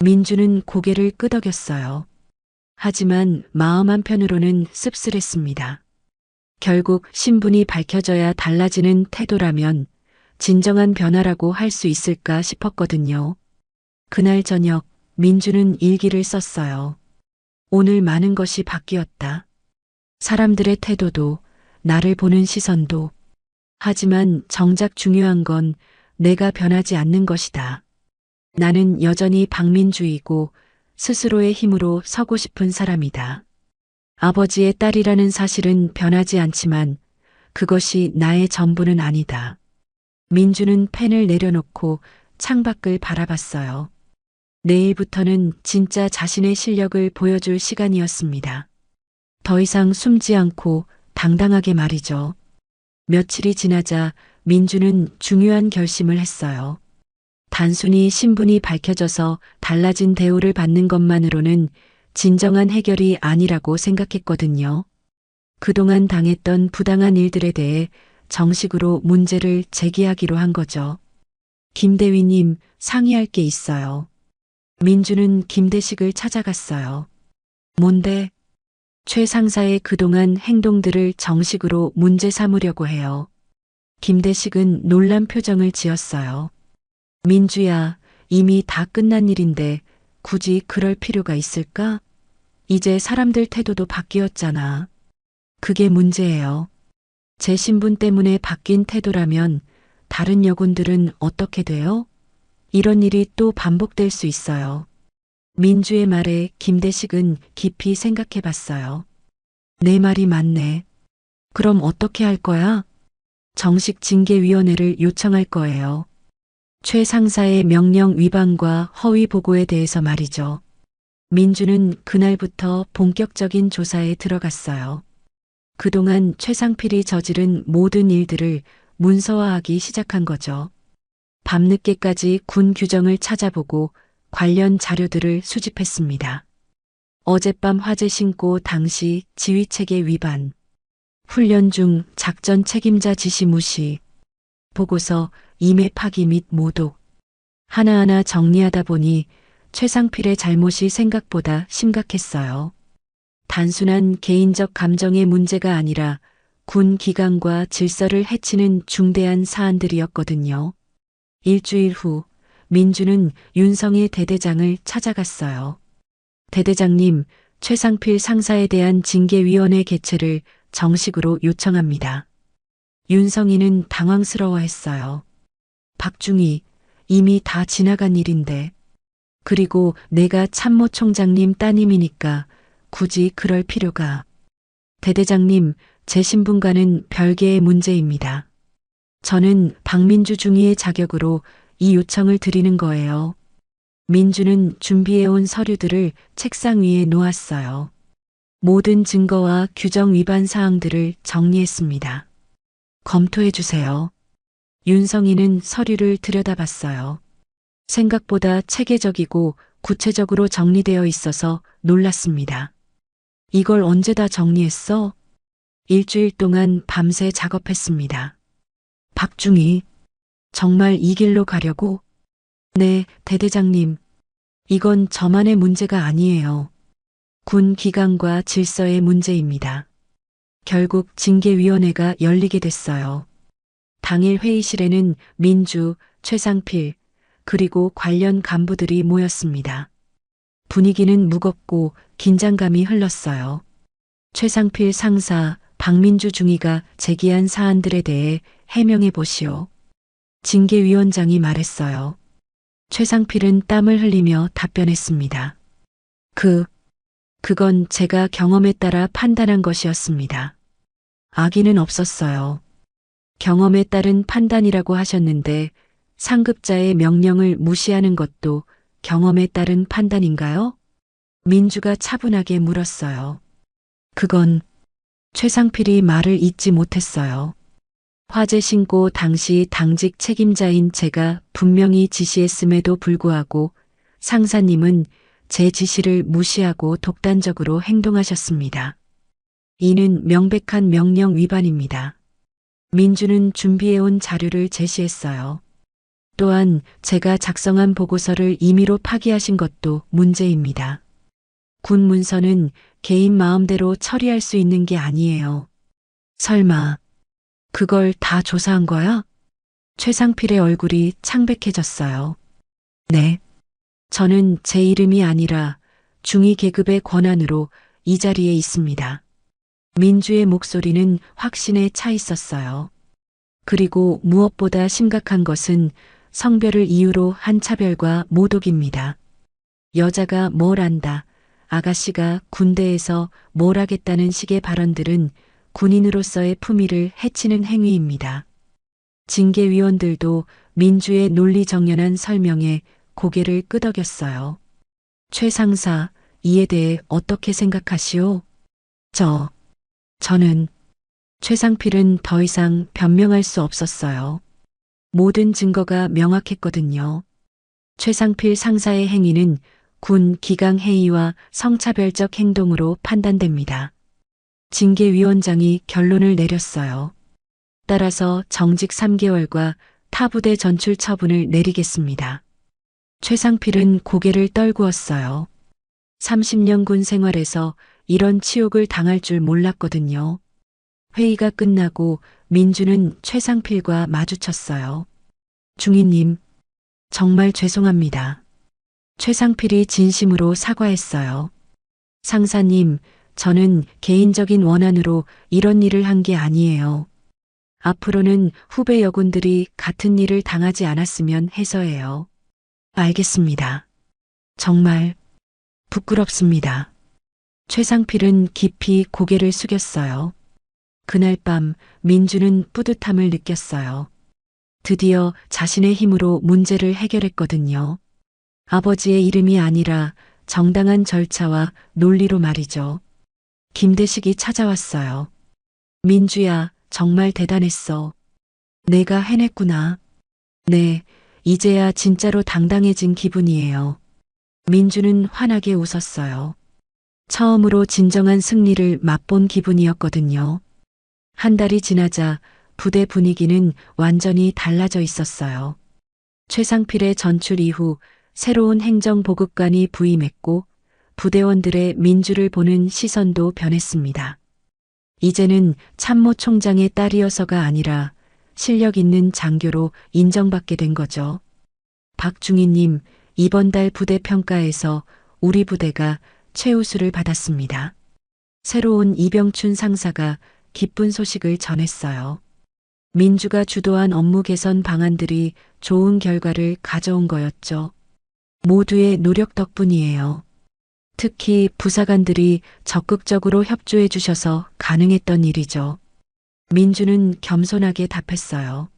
A: 민주는 고개를 끄덕였어요. 하지만 마음 한편으로는 씁쓸했습니다. 결국 신분이 밝혀져야 달라지는 태도라면 진정한 변화라고 할 수 있을까 싶었거든요. 그날 저녁 민주는 일기를 썼어요. 오늘 많은 것이 바뀌었다. 사람들의 태도도, 나를 보는 시선도. 하지만 정작 중요한 건 내가 변하지 않는 것이다. 나는 여전히 박민주이고 스스로의 힘으로 서고 싶은 사람이다. 아버지의 딸이라는 사실은 변하지 않지만 그것이 나의 전부는 아니다. 민주는 펜을 내려놓고 창밖을 바라봤어요. 내일부터는 진짜 자신의 실력을 보여줄 시간이었습니다. 더 이상 숨지 않고 당당하게 말이죠. 며칠이 지나자 민주는 중요한 결심을 했어요. 단순히 신분이 밝혀져서 달라진 대우를 받는 것만으로는 진정한 해결이 아니라고 생각했거든요. 그동안 당했던 부당한 일들에 대해 정식으로 문제를 제기하기로 한 거죠. 김대위님, 상의할 게 있어요. 민주는 김대식을 찾아갔어요. 뭔데? 최 상사의 그동안 행동들을 정식으로 문제 삼으려고 해요. 김대식은 놀란 표정을 지었어요. 민주야, 이미 다 끝난 일인데 굳이 그럴 필요가 있을까? 이제 사람들 태도도 바뀌었잖아. 그게 문제예요. 제 신분 때문에 바뀐 태도라면 다른 여군들은 어떻게 돼요? 이런 일이 또 반복될 수 있어요. 민주의 말에 김대식은 깊이 생각해 봤어요. 내 말이 맞네. 그럼 어떻게 할 거야? 정식 징계위원회를 요청할 거예요. 최 상사의 명령 위반과 허위 보고에 대해서 말이죠. 민주는 그날부터 본격적인 조사에 들어갔어요. 그동안 최상필이 저지른 모든 일들을 문서화하기 시작한 거죠. 밤늦게까지 군 규정을 찾아보고 관련 자료들을 수집했습니다. 어젯밤 화재 신고 당시 지휘체계 위반, 훈련 중 작전 책임자 지시 무시, 보고서 임해 파기 및 모독. 하나하나 정리하다 보니 최상필의 잘못이 생각보다 심각했어요. 단순한 개인적 감정의 문제가 아니라 군 기강과 질서를 해치는 중대한 사안들이었거든요. 일주일 후 민주는 윤성의 대대장을 찾아갔어요. 대대장님, 최상필 상사에 대한 징계위원회 개최를 정식으로 요청합니다. 윤성이는 당황스러워했어요. 박중희, 이미 다 지나간 일인데. 그리고 내가 참모총장님 따님이니까 굳이 그럴 필요가. 대대장님, 제 신분과는 별개의 문제입니다. 저는 박민주 중위의 자격으로 이 요청을 드리는 거예요. 민주는 준비해온 서류들을 책상 위에 놓았어요. 모든 증거와 규정 위반 사항들을 정리했습니다. 검토해 주세요. 윤성이는 서류를 들여다봤어요. 생각보다 체계적이고 구체적으로 정리되어 있어서 놀랐습니다. 이걸 언제 다 정리했어? 일주일 동안 밤새 작업했습니다. 박중희, 정말 이 길로 가려고? 네, 대대장님. 이건 저만의 문제가 아니에요. 군 기강과 질서의 문제입니다. 결국 징계위원회가 열리게 됐어요. 당일 회의실에는 민주, 최상필, 그리고 관련 간부들이 모였습니다. 분위기는 무겁고 긴장감이 흘렀어요. 최상필 상사, 박민주 중위가 제기한 사안들에 대해 해명해 보시오. 징계위원장이 말했어요. 최상필은 땀을 흘리며 답변했습니다. 그건 제가 경험에 따라 판단한 것이었습니다. 악의는 없었어요. 경험에 따른 판단이라고 하셨는데 상급자의 명령을 무시하는 것도 경험에 따른 판단인가요? 민주가 차분하게 물었어요. 그건 최상필이 말을 잇지 못했어요. 화재 신고 당시 당직 책임자인 제가 분명히 지시했음에도 불구하고 상사님은 제 지시를 무시하고 독단적으로 행동하셨습니다. 이는 명백한 명령 위반입니다. 민주는 준비해온 자료를 제시했어요. 또한 제가 작성한 보고서를 임의로 파기하신 것도 문제입니다. 군 문서는 개인 마음대로 처리할 수 있는 게 아니에요. 설마 그걸 다 조사한 거야? 최상필의 얼굴이 창백해졌어요. 네. 저는 제 이름이 아니라 중위 계급의 권한으로 이 자리에 있습니다. 민주의 목소리는 확신에 차 있었어요. 그리고 무엇보다 심각한 것은 성별을 이유로 한 차별과 모독입니다. 여자가 뭘 안다, 아가씨가 군대에서 뭘 하겠다는 식의 발언들은 군인으로서의 품위를 해치는 행위입니다. 징계위원들도 민주의 논리정연한 설명에 고개를 끄덕였어요. 최 상사, 이에 대해 어떻게 생각하시오? 저는 최상필은 더 이상 변명할 수 없었어요. 모든 증거가 명확했거든요. 최상필 상사의 행위는 군 기강회의와 성차별적 행동으로 판단됩니다. 징계위원장이 결론을 내렸어요. 따라서 정직 3개월과 타부대 전출 처분을 내리겠습니다. 최상필은 고개를 떨구었어요. 30년 군 생활에서 이런 치욕을 당할 줄 몰랐거든요. 회의가 끝나고 민주는 최상필과 마주쳤어요. 중위님, 정말 죄송합니다. 최상필이 진심으로 사과했어요. 상사님, 저는 개인적인 원한으로 이런 일을 한 게 아니에요. 앞으로는 후배 여군들이 같은 일을 당하지 않았으면 해서예요. 알겠습니다. 정말 부끄럽습니다. 최상필은 깊이 고개를 숙였어요. 그날 밤 민주는 뿌듯함을 느꼈어요. 드디어 자신의 힘으로 문제를 해결했거든요. 아버지의 이름이 아니라 정당한 절차와 논리로 말이죠. 김대식이 찾아왔어요. 민주야, 정말 대단했어. 내가 해냈구나. 네, 이제야 진짜로 당당해진 기분이에요. 민주는 환하게 웃었어요. 처음으로 진정한 승리를 맛본 기분이었거든요. 한 달이 지나자 부대 분위기는 완전히 달라져 있었어요. 최상필의 전출 이후 새로운 행정보급관이 부임했고 부대원들의 민주를 보는 시선도 변했습니다. 이제는 참모총장의 딸이어서가 아니라 실력 있는 장교로 인정받게 된 거죠. 박중희님, 이번 달 부대 평가에서 우리 부대가 최우수를 받았습니다. 새로운 이병춘 상사가 기쁜 소식을 전했어요. 민주가 주도한 업무 개선 방안들이 좋은 결과를 가져온 거였죠. 모두의 노력 덕분이에요. 특히 부사관들이 적극적으로 협조해 주셔서 가능했던 일이죠. 민주는 겸손하게 답했어요.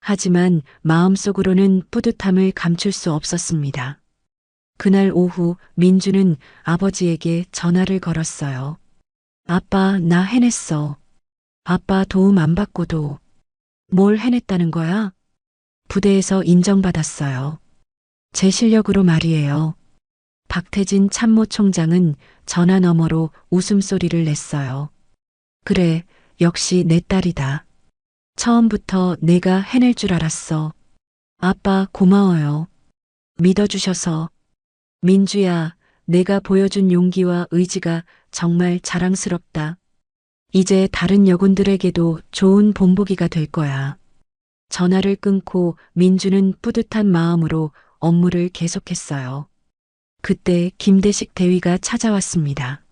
A: 하지만 마음속으로는 뿌듯함을 감출 수 없었습니다. 그날 오후 민주는 아버지에게 전화를 걸었어요. 아빠, 나 해냈어. 아빠 도움 안 받고도. 뭘 해냈다는 거야? 부대에서 인정받았어요. 제 실력으로 말이에요. 박태진 참모총장은 전화 너머로 웃음소리를 냈어요. 그래, 역시 내 딸이다. 처음부터 내가 해낼 줄 알았어. 아빠 고마워요. 믿어주셔서. 민주야, 내가 보여준 용기와 의지가 정말 자랑스럽다. 이제 다른 여군들에게도 좋은 본보기가 될 거야. 전화를 끊고 민주는 뿌듯한 마음으로 업무를 계속했어요. 그때 김대식 대위가 찾아왔습니다.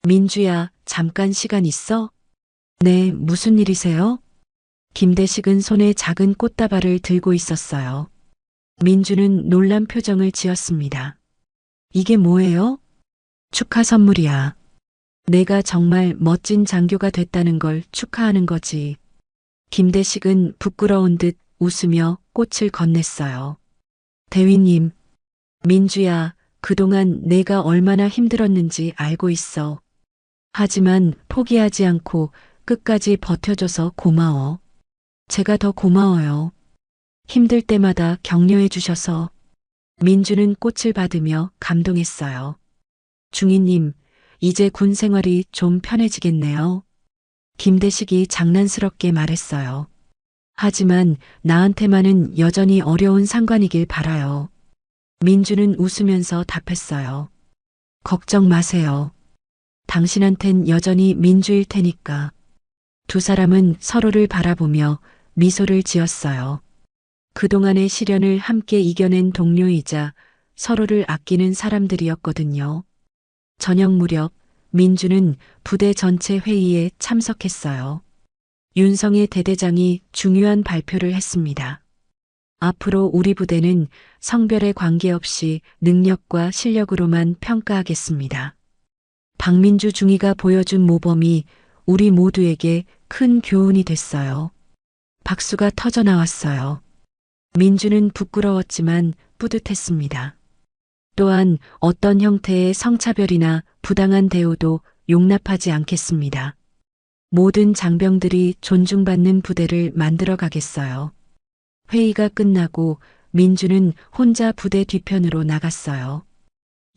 A: 민주야, 잠깐 시간 있어? 네, 무슨 일이세요? 김대식은 손에 작은 꽃다발을 들고 있었어요. 민주는 놀란 표정을 지었습니다. 이게 뭐예요? 축하 선물이야. 내가 정말 멋진 장교가 됐다는 걸 축하하는 거지. 김대식은 부끄러운 듯 웃으며 꽃을 건넸어요. 대위님, 민주야, 그동안 내가 얼마나 힘들었는지 알고 있어. 하지만 포기하지 않고 끝까지 버텨줘서 고마워. 제가 더 고마워요. 힘들 때마다 격려해 주셔서. 민주는 꽃을 받으며 감동했어요. 중위님, 이제 군 생활이 좀 편해지겠네요. 김대식이 장난스럽게 말했어요. 하지만 나한테만은 여전히 어려운 상관이길 바라요. 민주는 웃으면서 답했어요. 걱정 마세요. 당신한텐 여전히 민주일 테니까. 두 사람은 서로를 바라보며 미소를 지었어요. 그동안의 시련을 함께 이겨낸 동료이자 서로를 아끼는 사람들이었거든요. 저녁 무렵 민주는 부대 전체 회의에 참석했어요. 윤성의 대대장이 중요한 발표를 했습니다. 앞으로 우리 부대는 성별에 관계없이 능력과 실력으로만 평가하겠습니다. 박민주 중위가 보여준 모범이 우리 모두에게 큰 교훈이 됐어요. 박수가 터져 나왔어요. 민주는 부끄러웠지만 뿌듯했습니다. 또한 어떤 형태의 성차별이나 부당한 대우도 용납하지 않겠습니다. 모든 장병들이 존중받는 부대를 만들어 가겠어요. 회의가 끝나고 민주는 혼자 부대 뒤편으로 나갔어요.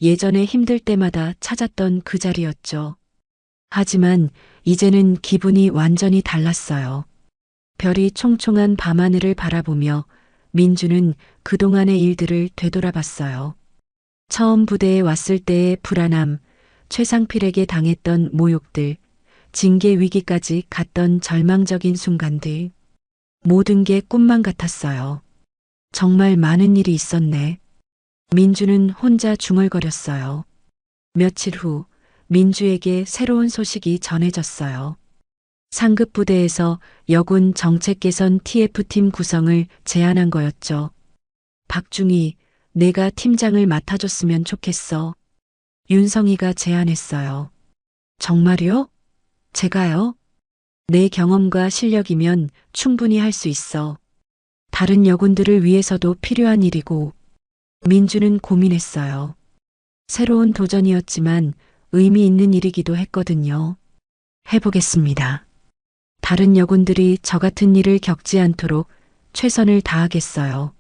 A: 예전에 힘들 때마다 찾았던 그 자리였죠. 하지만 이제는 기분이 완전히 달랐어요. 별이 총총한 밤하늘을 바라보며 민주는 그동안의 일들을 되돌아봤어요. 처음 부대에 왔을 때의 불안함, 최상필에게 당했던 모욕들, 징계 위기까지 갔던 절망적인 순간들. 모든 게 꿈만 같았어요. 정말 많은 일이 있었네. 민주는 혼자 중얼거렸어요. 며칠 후 민주에게 새로운 소식이 전해졌어요. 상급 부대에서 여군 정책 개선 TF팀 구성을 제안한 거였죠. 박중희, 내가 팀장을 맡아줬으면 좋겠어. 윤성이가 제안했어요. 정말요? 제가요? 내 경험과 실력이면 충분히 할 수 있어. 다른 여군들을 위해서도 필요한 일이고. 민주는 고민했어요. 새로운 도전이었지만 의미 있는 일이기도 했거든요. 해보겠습니다. 다른 여군들이 저 같은 일을 겪지 않도록 최선을 다하겠어요.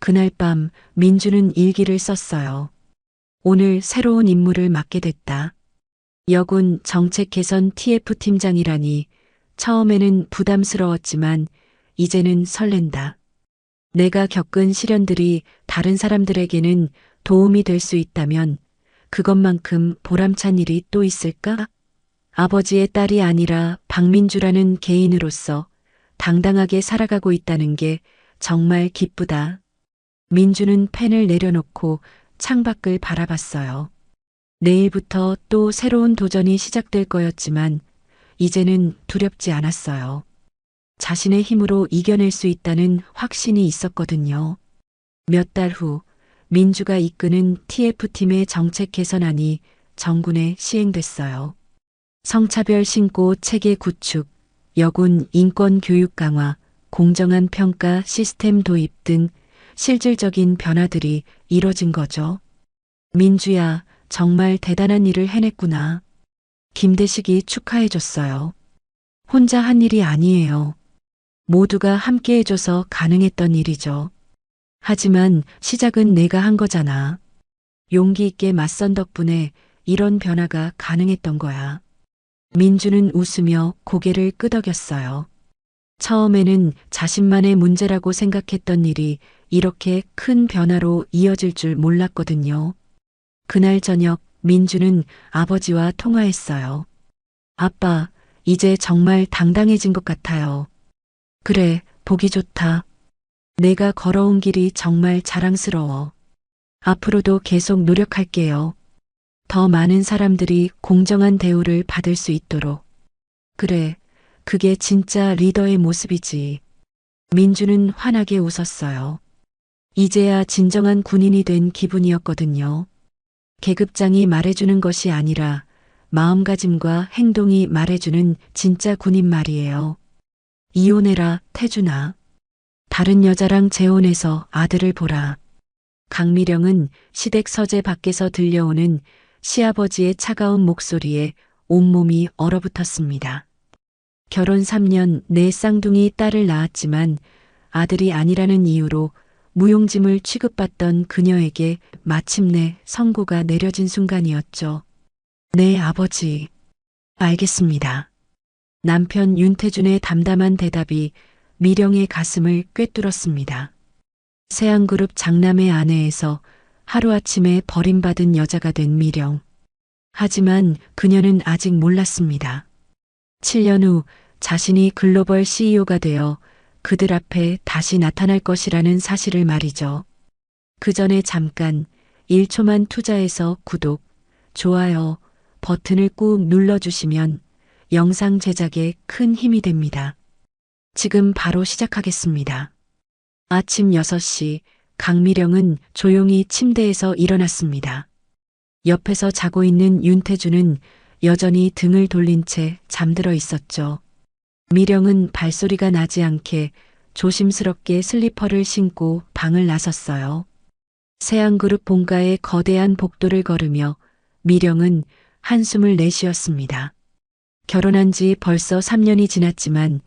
A: 그날 밤 민주는 일기를 썼어요. 오늘 새로운 임무를 맡게 됐다. 여군 정책 개선 TF팀장이라니 처음에는 부담스러웠지만 이제는 설렌다. 내가 겪은 시련들이 다른 사람들에게는 도움이 될 수 있다면 그것만큼 보람찬 일이 또 있을까? 아버지의 딸이 아니라 박민주라는 개인으로서 당당하게 살아가고 있다는 게 정말 기쁘다. 민주는 펜을 내려놓고 창밖을 바라봤어요. 내일부터 또 새로운 도전이 시작될 거였지만 이제는 두렵지 않았어요. 자신의 힘으로 이겨낼 수 있다는 확신이 있었거든요. 몇 달 후 민주가 이끄는 TF팀의 정책 개선안이 정군에 시행됐어요. 성차별 신고 체계 구축, 여군 인권 교육 강화, 공정한 평가 시스템 도입 등 실질적인 변화들이 이뤄진 거죠. 민주야, 정말 대단한 일을 해냈구나. 김대식이 축하해줬어요. 혼자 한 일이 아니에요. 모두가 함께 해줘서 가능했던 일이죠. 하지만 시작은 내가 한 거잖아. 용기 있게 맞선 덕분에 이런 변화가 가능했던 거야. 민주는 웃으며 고개를 끄덕였어요. 처음에는 자신만의 문제라고 생각했던 일이 이렇게 큰 변화로 이어질 줄 몰랐거든요. 그날 저녁 민주는 아버지와 통화했어요. 아빠, 이제 정말 당당해진 것 같아요. 그래, 보기 좋다. 내가 걸어온 길이 정말 자랑스러워. 앞으로도 계속 노력할게요. 더 많은 사람들이 공정한 대우를 받을 수 있도록. 그래, 그게 진짜 리더의 모습이지. 민주는 환하게 웃었어요. 이제야 진정한 군인이 된 기분이었거든요. 계급장이 말해주는 것이 아니라 마음가짐과 행동이 말해주는 진짜 군인 말이에요. 이혼해라, 태준아. 다른 여자랑 재혼해서 아들을 보라. 강미령은 시댁 서재 밖에서 들려오는 시아버지의 차가운 목소리에 온몸이 얼어붙었습니다. 결혼 3년 내 쌍둥이 딸을 낳았지만 아들이 아니라는 이유로 무용지물 취급받던 그녀에게 마침내 선고가 내려진 순간이었죠. 네, 아버지. 알겠습니다. 남편 윤태준의 담담한 대답이 미령의 가슴을 꿰뚫었습니다. 세안그룹 장남의 아내에서 하루아침에 버림받은 여자가 된 미령. 하지만 그녀는 아직 몰랐습니다. 7년 후 자신이 글로벌 CEO가 되어 그들 앞에 다시 나타날 것이라는 사실을 말이죠. 그 전에 잠깐 1초만 투자해서 구독, 좋아요 버튼을 꾹 눌러주시면 영상 제작에 큰 힘이 됩니다. 지금 바로 시작하겠습니다. 아침 6시 강미령은 조용히 침대에서 일어났습니다. 옆에서 자고 있는 윤태주는 여전히 등을 돌린 채 잠들어 있었죠. 미령은 발소리가 나지 않게 조심스럽게 슬리퍼를 신고 방을 나섰어요. 세안그룹 본가의 거대한 복도를 걸으며 미령은 한숨을 내쉬었습니다. 결혼한 지 벌써 3년이 지났지만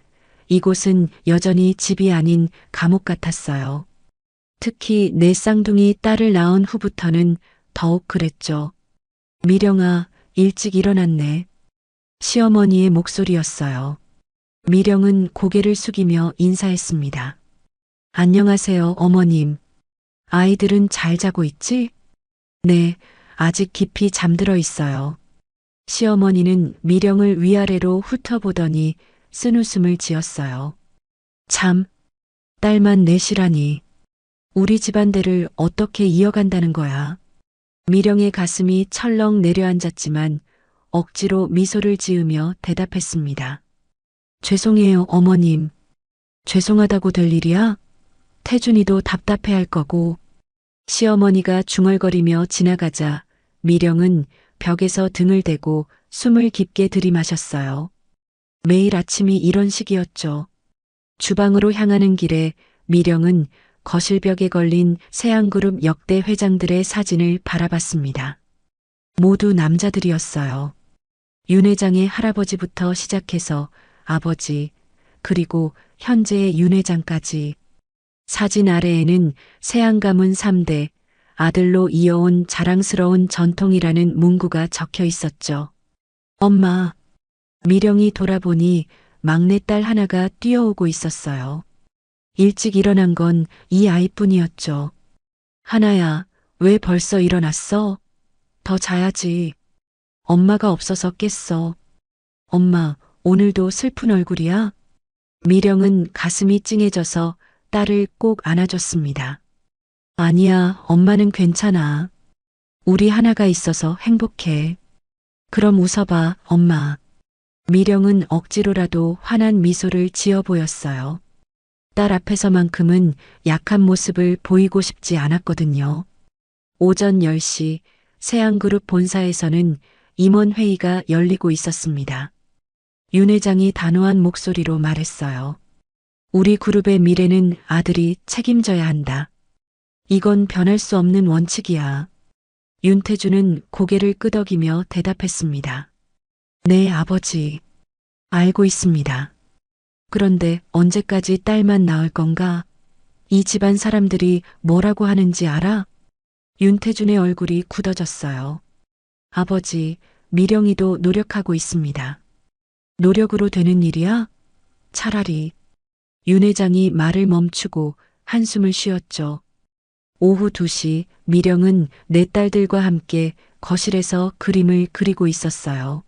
A: 이곳은 여전히 집이 아닌 감옥 같았어요. 특히 내 쌍둥이 딸을 낳은 후부터는 더욱 그랬죠. 미령아, 일찍 일어났네. 시어머니의 목소리였어요. 미령은 고개를 숙이며 인사했습니다. 안녕하세요, 어머님. 아이들은 잘 자고 있지? 네, 아직 깊이 잠들어 있어요. 시어머니는 미령을 위아래로 훑어보더니 쓴웃음을 지었어요. 참, 딸만 넷이라니. 우리 집안대를 어떻게 이어간다는 거야. 미령의 가슴이 철렁 내려앉았지만 억지로 미소를 지으며 대답했습니다. 죄송해요, 어머님. 죄송하다고 될 일이야? 태준이도 답답해할 거고. 시어머니가 중얼거리며 지나가자 미령은 벽에서 등을 대고 숨을 깊게 들이마셨어요. 매일 아침이 이런 식이었죠. 주방으로 향하는 길에 미령은 거실벽에 걸린 세안그룹 역대 회장들의 사진을 바라봤습니다. 모두 남자들이었어요. 윤 회장의 할아버지부터 시작해서 아버지, 그리고 현재의 윤 회장까지. 사진 아래에는 세안 가문 3대, 아들로 이어온 자랑스러운 전통이라는 문구가 적혀 있었죠. 엄마, 미령이 돌아보니 막내딸 하나가 뛰어오고 있었어요. 일찍 일어난 건 이 아이뿐이었죠. 하나야, 왜 벌써 일어났어? 더 자야지. 엄마가 없어서 깼어. 엄마, 오늘도 슬픈 얼굴이야? 미령은 가슴이 찡해져서 딸을 꼭 안아줬습니다. 아니야, 엄마는 괜찮아. 우리 하나가 있어서 행복해. 그럼 웃어봐, 엄마. 미령은 억지로라도 환한 미소를 지어 보였어요. 딸 앞에서만큼은 약한 모습을 보이고 싶지 않았거든요. 오전 10시 세안그룹 본사에서는 임원회의가 열리고 있었습니다. 윤 회장이 단호한 목소리로 말했어요. 우리 그룹의 미래는 아들이 책임져야 한다. 이건 변할 수 없는 원칙이야. 윤태주는 고개를 끄덕이며 대답했습니다. 네, 아버지. 알고 있습니다. 그런데 언제까지 딸만 낳을 건가? 이 집안 사람들이 뭐라고 하는지 알아? 윤태준의 얼굴이 굳어졌어요. 아버지, 미령이도 노력하고 있습니다. 노력으로 되는 일이야? 차라리. 윤 회장이 말을 멈추고 한숨을 쉬었죠. 오후 2시 미령은 네 딸들과 함께 거실에서 그림을 그리고 있었어요.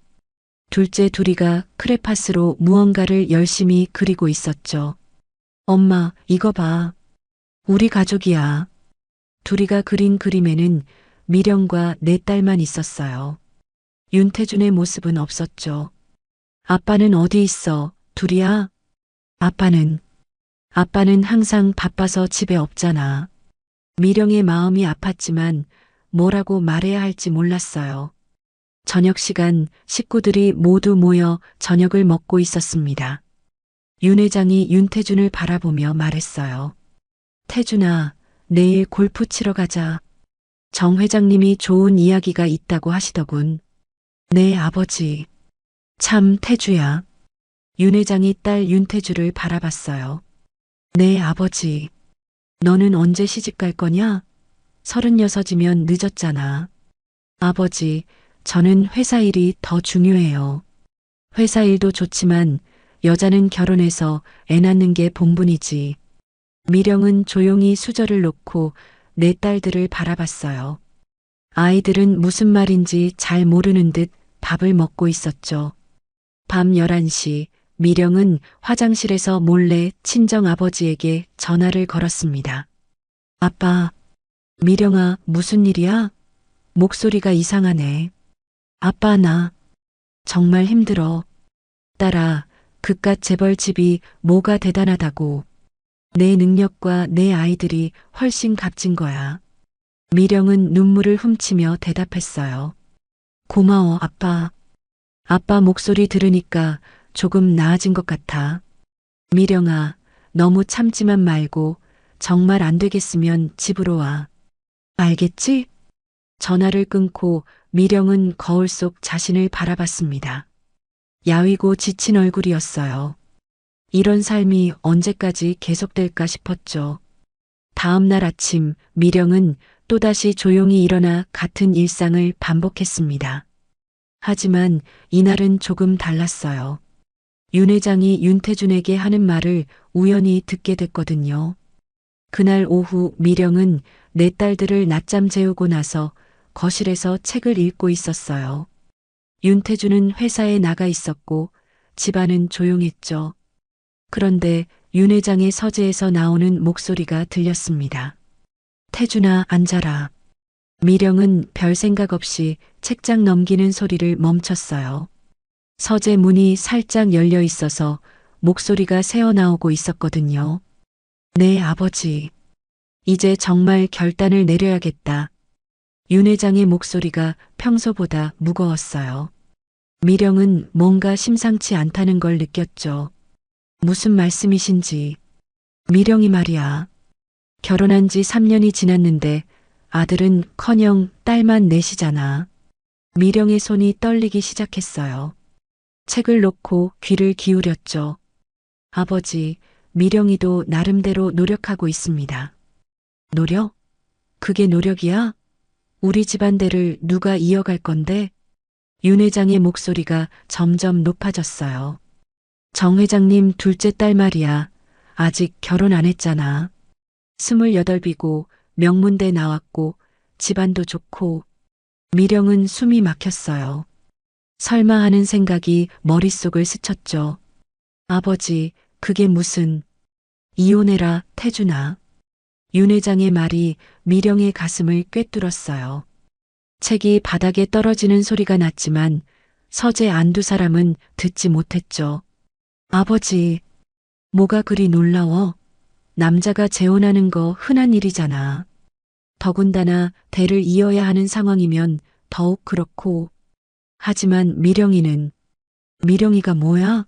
A: 둘째 둘이가 크레파스로 무언가를 열심히 그리고 있었죠. 엄마, 이거 봐. 우리 가족이야. 둘이가 그린 그림에는 미령과 네 딸만 있었어요. 윤태준의 모습은 없었죠. 아빠는 어디 있어? 둘이야? 아빠는 항상 바빠서 집에 없잖아. 미령의 마음이 아팠지만 뭐라고 말해야 할지 몰랐어요. 저녁 시간 식구들이 모두 모여 저녁을 먹고 있었습니다. 윤 회장이 윤태준을 바라보며 말했어요. 태준아, 내일 골프 치러 가자. 정 회장님이 좋은 이야기가 있다고 하시더군. 네, 아버지. 참, 태주야. 윤 회장이 딸 윤태주를 바라봤어요. 네, 아버지. 너는 언제 시집 갈 거냐? 36이면 늦었잖아. 아버지, 저는 회사 일이 더 중요해요. 회사 일도 좋지만 여자는 결혼해서 애 낳는 게 본분이지. 미령은 조용히 수저를 놓고 네 딸들을 바라봤어요. 아이들은 무슨 말인지 잘 모르는 듯 밥을 먹고 있었죠. 밤 11시 미령은 화장실에서 몰래 친정 아버지에게 전화를 걸었습니다. 아빠, 미령아, 무슨 일이야? 목소리가 이상하네. 아빠, 나 정말 힘들어. 딸아, 그깟 재벌집이 뭐가 대단하다고. 내 능력과 내 아이들이 훨씬 값진 거야. 미령은 눈물을 훔치며 대답했어요. 고마워, 아빠. 아빠 목소리 들으니까 조금 나아진 것 같아. 미령아, 너무 참지만 말고 정말 안 되겠으면 집으로 와. 알겠지? 전화를 끊고 미령은 거울 속 자신을 바라봤습니다. 야위고 지친 얼굴이었어요. 이런 삶이 언제까지 계속될까 싶었죠. 다음 날 아침 미령은 또다시 조용히 일어나 같은 일상을 반복했습니다. 하지만 이날은 조금 달랐어요. 윤 회장이 윤태준에게 하는 말을 우연히 듣게 됐거든요. 그날 오후 미령은 네 딸들을 낮잠 재우고 나서 거실에서 책을 읽고 있었어요. 윤태준은 회사에 나가 있었고 집안은 조용했죠. 그런데 윤 회장의 서재에서 나오는 목소리가 들렸습니다. 태준아, 앉아라. 미령은 별 생각 없이 책장 넘기는 소리를 멈췄어요. 서재 문이 살짝 열려 있어서 목소리가 새어나오고 있었거든요. 네, 아버지. 이제 정말 결단을 내려야겠다. 윤 회장의 목소리가 평소보다 무거웠어요. 미령은 뭔가 심상치 않다는 걸 느꼈죠. 무슨 말씀이신지. 미령이 말이야. 결혼한 지 3년이 지났는데 아들은 커녕 딸만 넷이잖아. 미령의 손이 떨리기 시작했어요. 책을 놓고 귀를 기울였죠. 아버지, 미령이도 나름대로 노력하고 있습니다. 노력? 그게 노력이야? 우리 집안대를 누가 이어갈 건데? 윤 회장의 목소리가 점점 높아졌어요. 정 회장님 둘째 딸 말이야. 아직 결혼 안 했잖아. 28이고 명문대 나왔고 집안도 좋고. 미령은 숨이 막혔어요. 설마 하는 생각이 머릿속을 스쳤죠. 아버지, 그게 무슨. 이혼해라, 태준아. 윤 회장의 말이 미령의 가슴을 꿰뚫었어요. 책이 바닥에 떨어지는 소리가 났지만 서재 안두 사람은 듣지 못했죠. 아버지, 뭐가 그리 놀라워? 남자가 재혼하는 거 흔한 일이잖아. 더군다나 대를 이어야 하는 상황이면 더욱 그렇고. 하지만 미령이가 뭐야?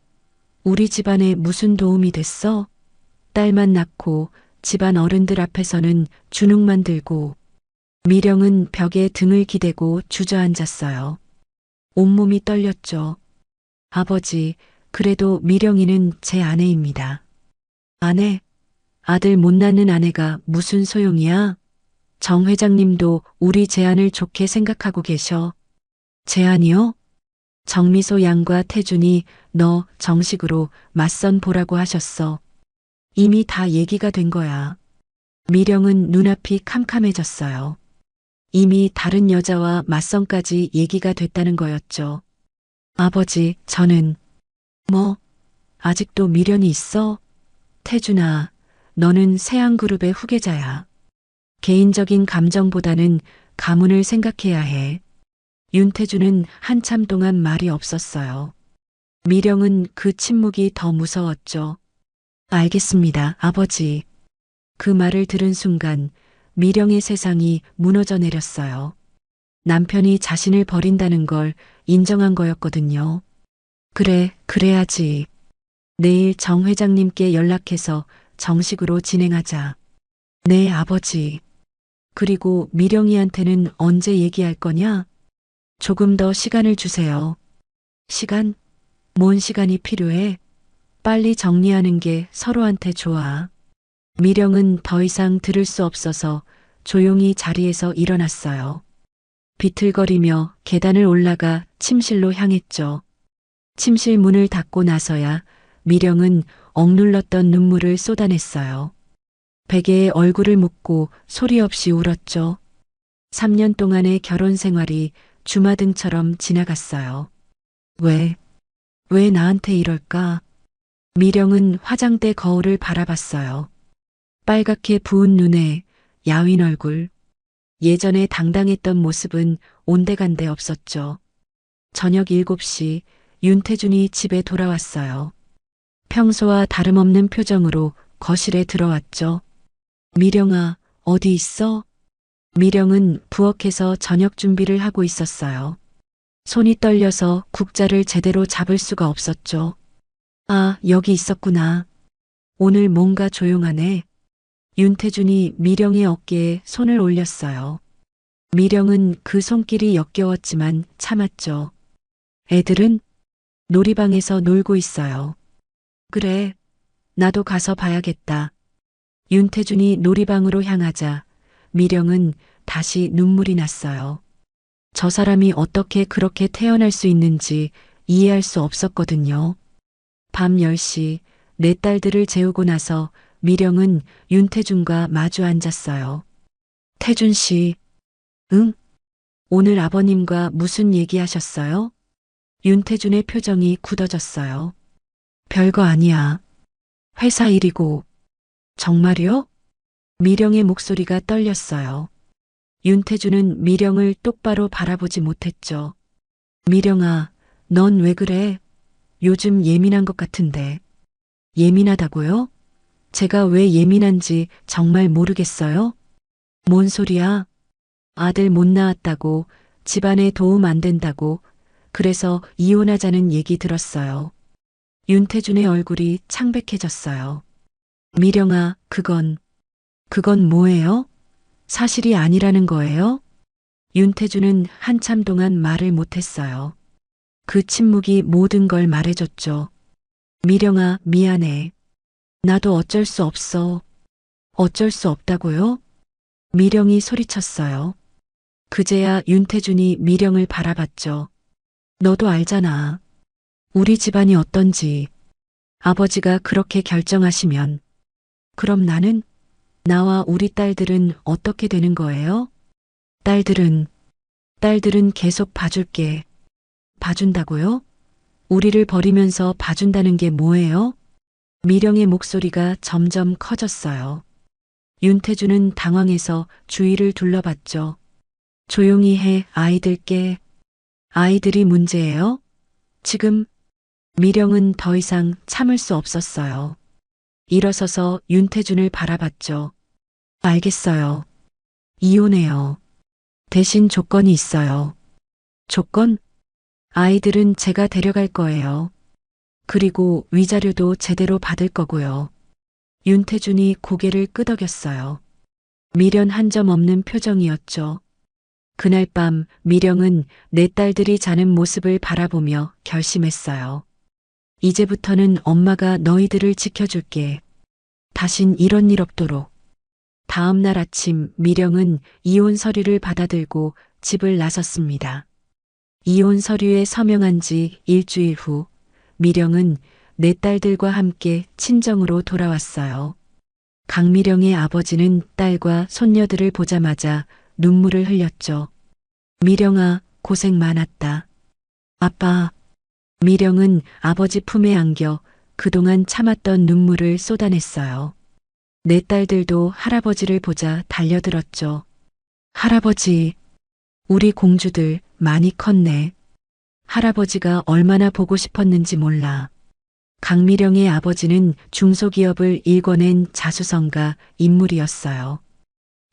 A: 우리 집안에 무슨 도움이 됐어? 딸만 낳고 집안 어른들 앞에서는 주눅만 들고. 미령은 벽에 등을 기대고 주저앉았어요. 온몸이 떨렸죠. 아버지, 그래도 미령이는 제 아내입니다. 아내? 아들 못 낳는 아내가 무슨 소용이야? 정 회장님도 우리 제안을 좋게 생각하고 계셔. 제안이요? 정미소 양과 태준이 너 정식으로 맞선 보라고 하셨어. 이미 다 얘기가 된 거야. 미령은 눈앞이 캄캄해졌어요. 이미 다른 여자와 맞선까지 얘기가 됐다는 거였죠. 아버지, 저는 아직도 미련이 있어? 태준아, 너는 세양그룹의 후계자야. 개인적인 감정보다는 가문을 생각해야 해. 윤태준은 한참 동안 말이 없었어요. 미령은 그 침묵이 더 무서웠죠. 알겠습니다, 아버지. 그 말을 들은 순간 미령의 세상이 무너져 내렸어요. 남편이 자신을 버린다는 걸 인정한 거였거든요. 그래, 그래야지. 내일 정 회장님께 연락해서 정식으로 진행하자. 네, 아버지. 그리고 미령이한테는 언제 얘기할 거냐? 조금 더 시간을 주세요. 시간? 뭔 시간이 필요해? 빨리 정리하는 게 서로한테 좋아. 미령은 더 이상 들을 수 없어서 조용히 자리에서 일어났어요. 비틀거리며 계단을 올라가 침실로 향했죠. 침실 문을 닫고 나서야 미령은 억눌렀던 눈물을 쏟아냈어요. 베개에 얼굴을 묻고 소리 없이 울었죠. 3년 동안의 결혼 생활이 주마등처럼 지나갔어요. 왜 나한테 이럴까? 미령은 화장대 거울을 바라봤어요. 빨갛게 부은 눈에 야윈 얼굴, 예전에 당당했던 모습은 온데간데 없었죠. 저녁 7시 윤태준이 집에 돌아왔어요. 평소와 다름없는 표정으로 거실에 들어왔죠. 미령아, 어디 있어? 미령은 부엌에서 저녁 준비를 하고 있었어요. 손이 떨려서 국자를 제대로 잡을 수가 없었죠. 아, 여기 있었구나. 오늘 뭔가 조용하네. 윤태준이 미령의 어깨에 손을 올렸어요. 미령은 그 손길이 역겨웠지만 참았죠. 애들은 놀이방에서 놀고 있어요. 그래, 나도 가서 봐야겠다. 윤태준이 놀이방으로 향하자 미령은 다시 눈물이 났어요. 저 사람이 어떻게 그렇게 태어날 수 있는지 이해할 수 없었거든요. 밤 10시 내 딸들을 재우고 나서 미령은 윤태준과 마주 앉았어요. 태준 씨, 응? 오늘 아버님과 무슨 얘기하셨어요? 윤태준의 표정이 굳어졌어요. 별거 아니야. 회사 일이고. 정말요? 미령의 목소리가 떨렸어요. 윤태준은 미령을 똑바로 바라보지 못했죠. 미령아, 넌 왜 그래? 요즘 예민한 것 같은데. 예민하다고요? 제가 왜 예민한지 정말 모르겠어요? 뭔 소리야? 아들 못 낳았다고, 집안에 도움 안 된다고, 그래서 이혼하자는 얘기 들었어요. 윤태준의 얼굴이 창백해졌어요. 미령아, 그건 뭐예요? 사실이 아니라는 거예요? 윤태준은 한참 동안 말을 못했어요. 그 침묵이 모든 걸 말해줬죠. 미령아, 미안해. 나도 어쩔 수 없어. 어쩔 수 없다고요? 미령이 소리쳤어요. 그제야 윤태준이 미령을 바라봤죠. 너도 알잖아. 우리 집안이 어떤지. 아버지가 그렇게 결정하시면. 그럼 나와 우리 딸들은 어떻게 되는 거예요? 딸들은 계속 봐줄게. 봐준다고요? 우리를 버리면서 봐준다는 게 뭐예요? 미령의 목소리가 점점 커졌어요. 윤태준은 당황해서 주위를 둘러봤죠. 조용히 해, 아이들께. 아이들이 문제예요? 지금 미령은 더 이상 참을 수 없었어요. 일어서서 윤태준을 바라봤죠. 알겠어요. 이혼해요. 대신 조건이 있어요. 조건? 아이들은 제가 데려갈 거예요. 그리고 위자료도 제대로 받을 거고요. 윤태준이 고개를 끄덕였어요. 미련 한 점 없는 표정이었죠. 그날 밤 미령은 내 딸들이 자는 모습을 바라보며 결심했어요. 이제부터는 엄마가 너희들을 지켜줄게. 다신 이런 일 없도록. 다음 날 아침 미령은 이혼 서류를 받아들고 집을 나섰습니다. 이혼 서류에 서명한 지 일주일 후 미령은 내 딸들과 함께 친정으로 돌아왔어요. 강미령의 아버지는 딸과 손녀들을 보자마자 눈물을 흘렸죠. 미령아, 고생 많았다. 아빠. 미령은 아버지 품에 안겨 그동안 참았던 눈물을 쏟아냈어요. 내 딸들도 할아버지를 보자 달려들었죠. 할아버지, 우리 공주들 많이 컸네. 할아버지가 얼마나 보고 싶었는지 몰라. 강미령의 아버지는 중소기업을 일궈낸 자수성가 인물이었어요.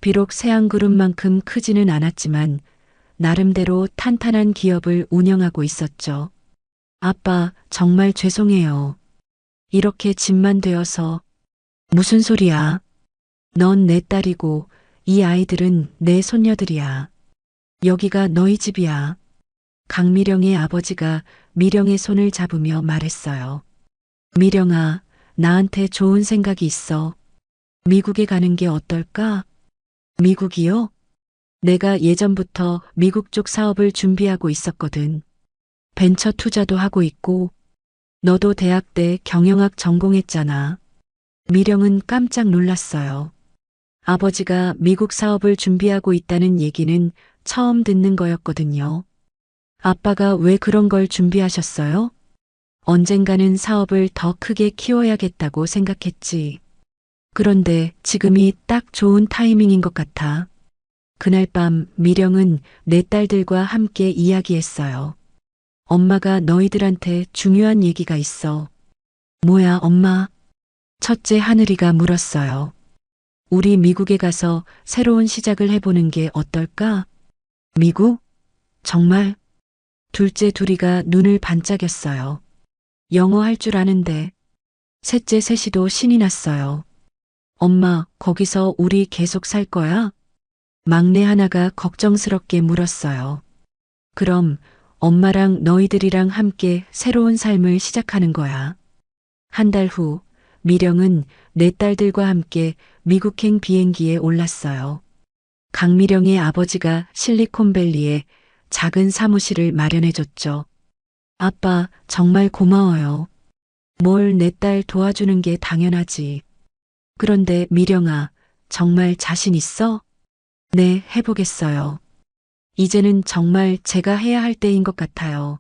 A: 비록 새앙그룹만큼 크지는 않았지만 나름대로 탄탄한 기업을 운영하고 있었죠. 아빠, 정말 죄송해요. 이렇게 집만 되어서. 무슨 소리야? 넌 내 딸이고 이 아이들은 내 손녀들이야. 여기가 너희 집이야. 강미령의 아버지가 미령의 손을 잡으며 말했어요. 미령아, 나한테 좋은 생각이 있어. 미국에 가는 게 어떨까? 미국이요? 내가 예전부터 미국 쪽 사업을 준비하고 있었거든. 벤처 투자도 하고 있고, 너도 대학 때 경영학 전공했잖아. 미령은 깜짝 놀랐어요. 아버지가 미국 사업을 준비하고 있다는 얘기는 처음 듣는 거였거든요. 아빠가 왜 그런 걸 준비하셨어요? 언젠가는 사업을 더 크게 키워야겠다고 생각했지. 그런데 지금이 딱 좋은 타이밍인 것 같아. 그날 밤 미령은 네 딸들과 함께 이야기했어요. 엄마가 너희들한테 중요한 얘기가 있어. 뭐야, 엄마? 첫째 하늘이가 물었어요. 우리 미국에 가서 새로운 시작을 해보는 게 어떨까? 미국? 정말? 둘째 둘이가 눈을 반짝였어요. 영어 할 줄 아는데. 셋째 셋이도 신이 났어요. 엄마, 거기서 우리 계속 살 거야? 막내 하나가 걱정스럽게 물었어요. 그럼 엄마랑 너희들이랑 함께 새로운 삶을 시작하는 거야. 한 달 후, 미령은 네 딸들과 함께 미국행 비행기에 올랐어요. 강미령의 아버지가 실리콘밸리에 작은 사무실을 마련해줬죠. 아빠, 정말 고마워요. 뭘 내 딸 도와주는 게 당연하지. 그런데 미령아, 정말 자신 있어? 네, 해보겠어요. 이제는 정말 제가 해야 할 때인 것 같아요.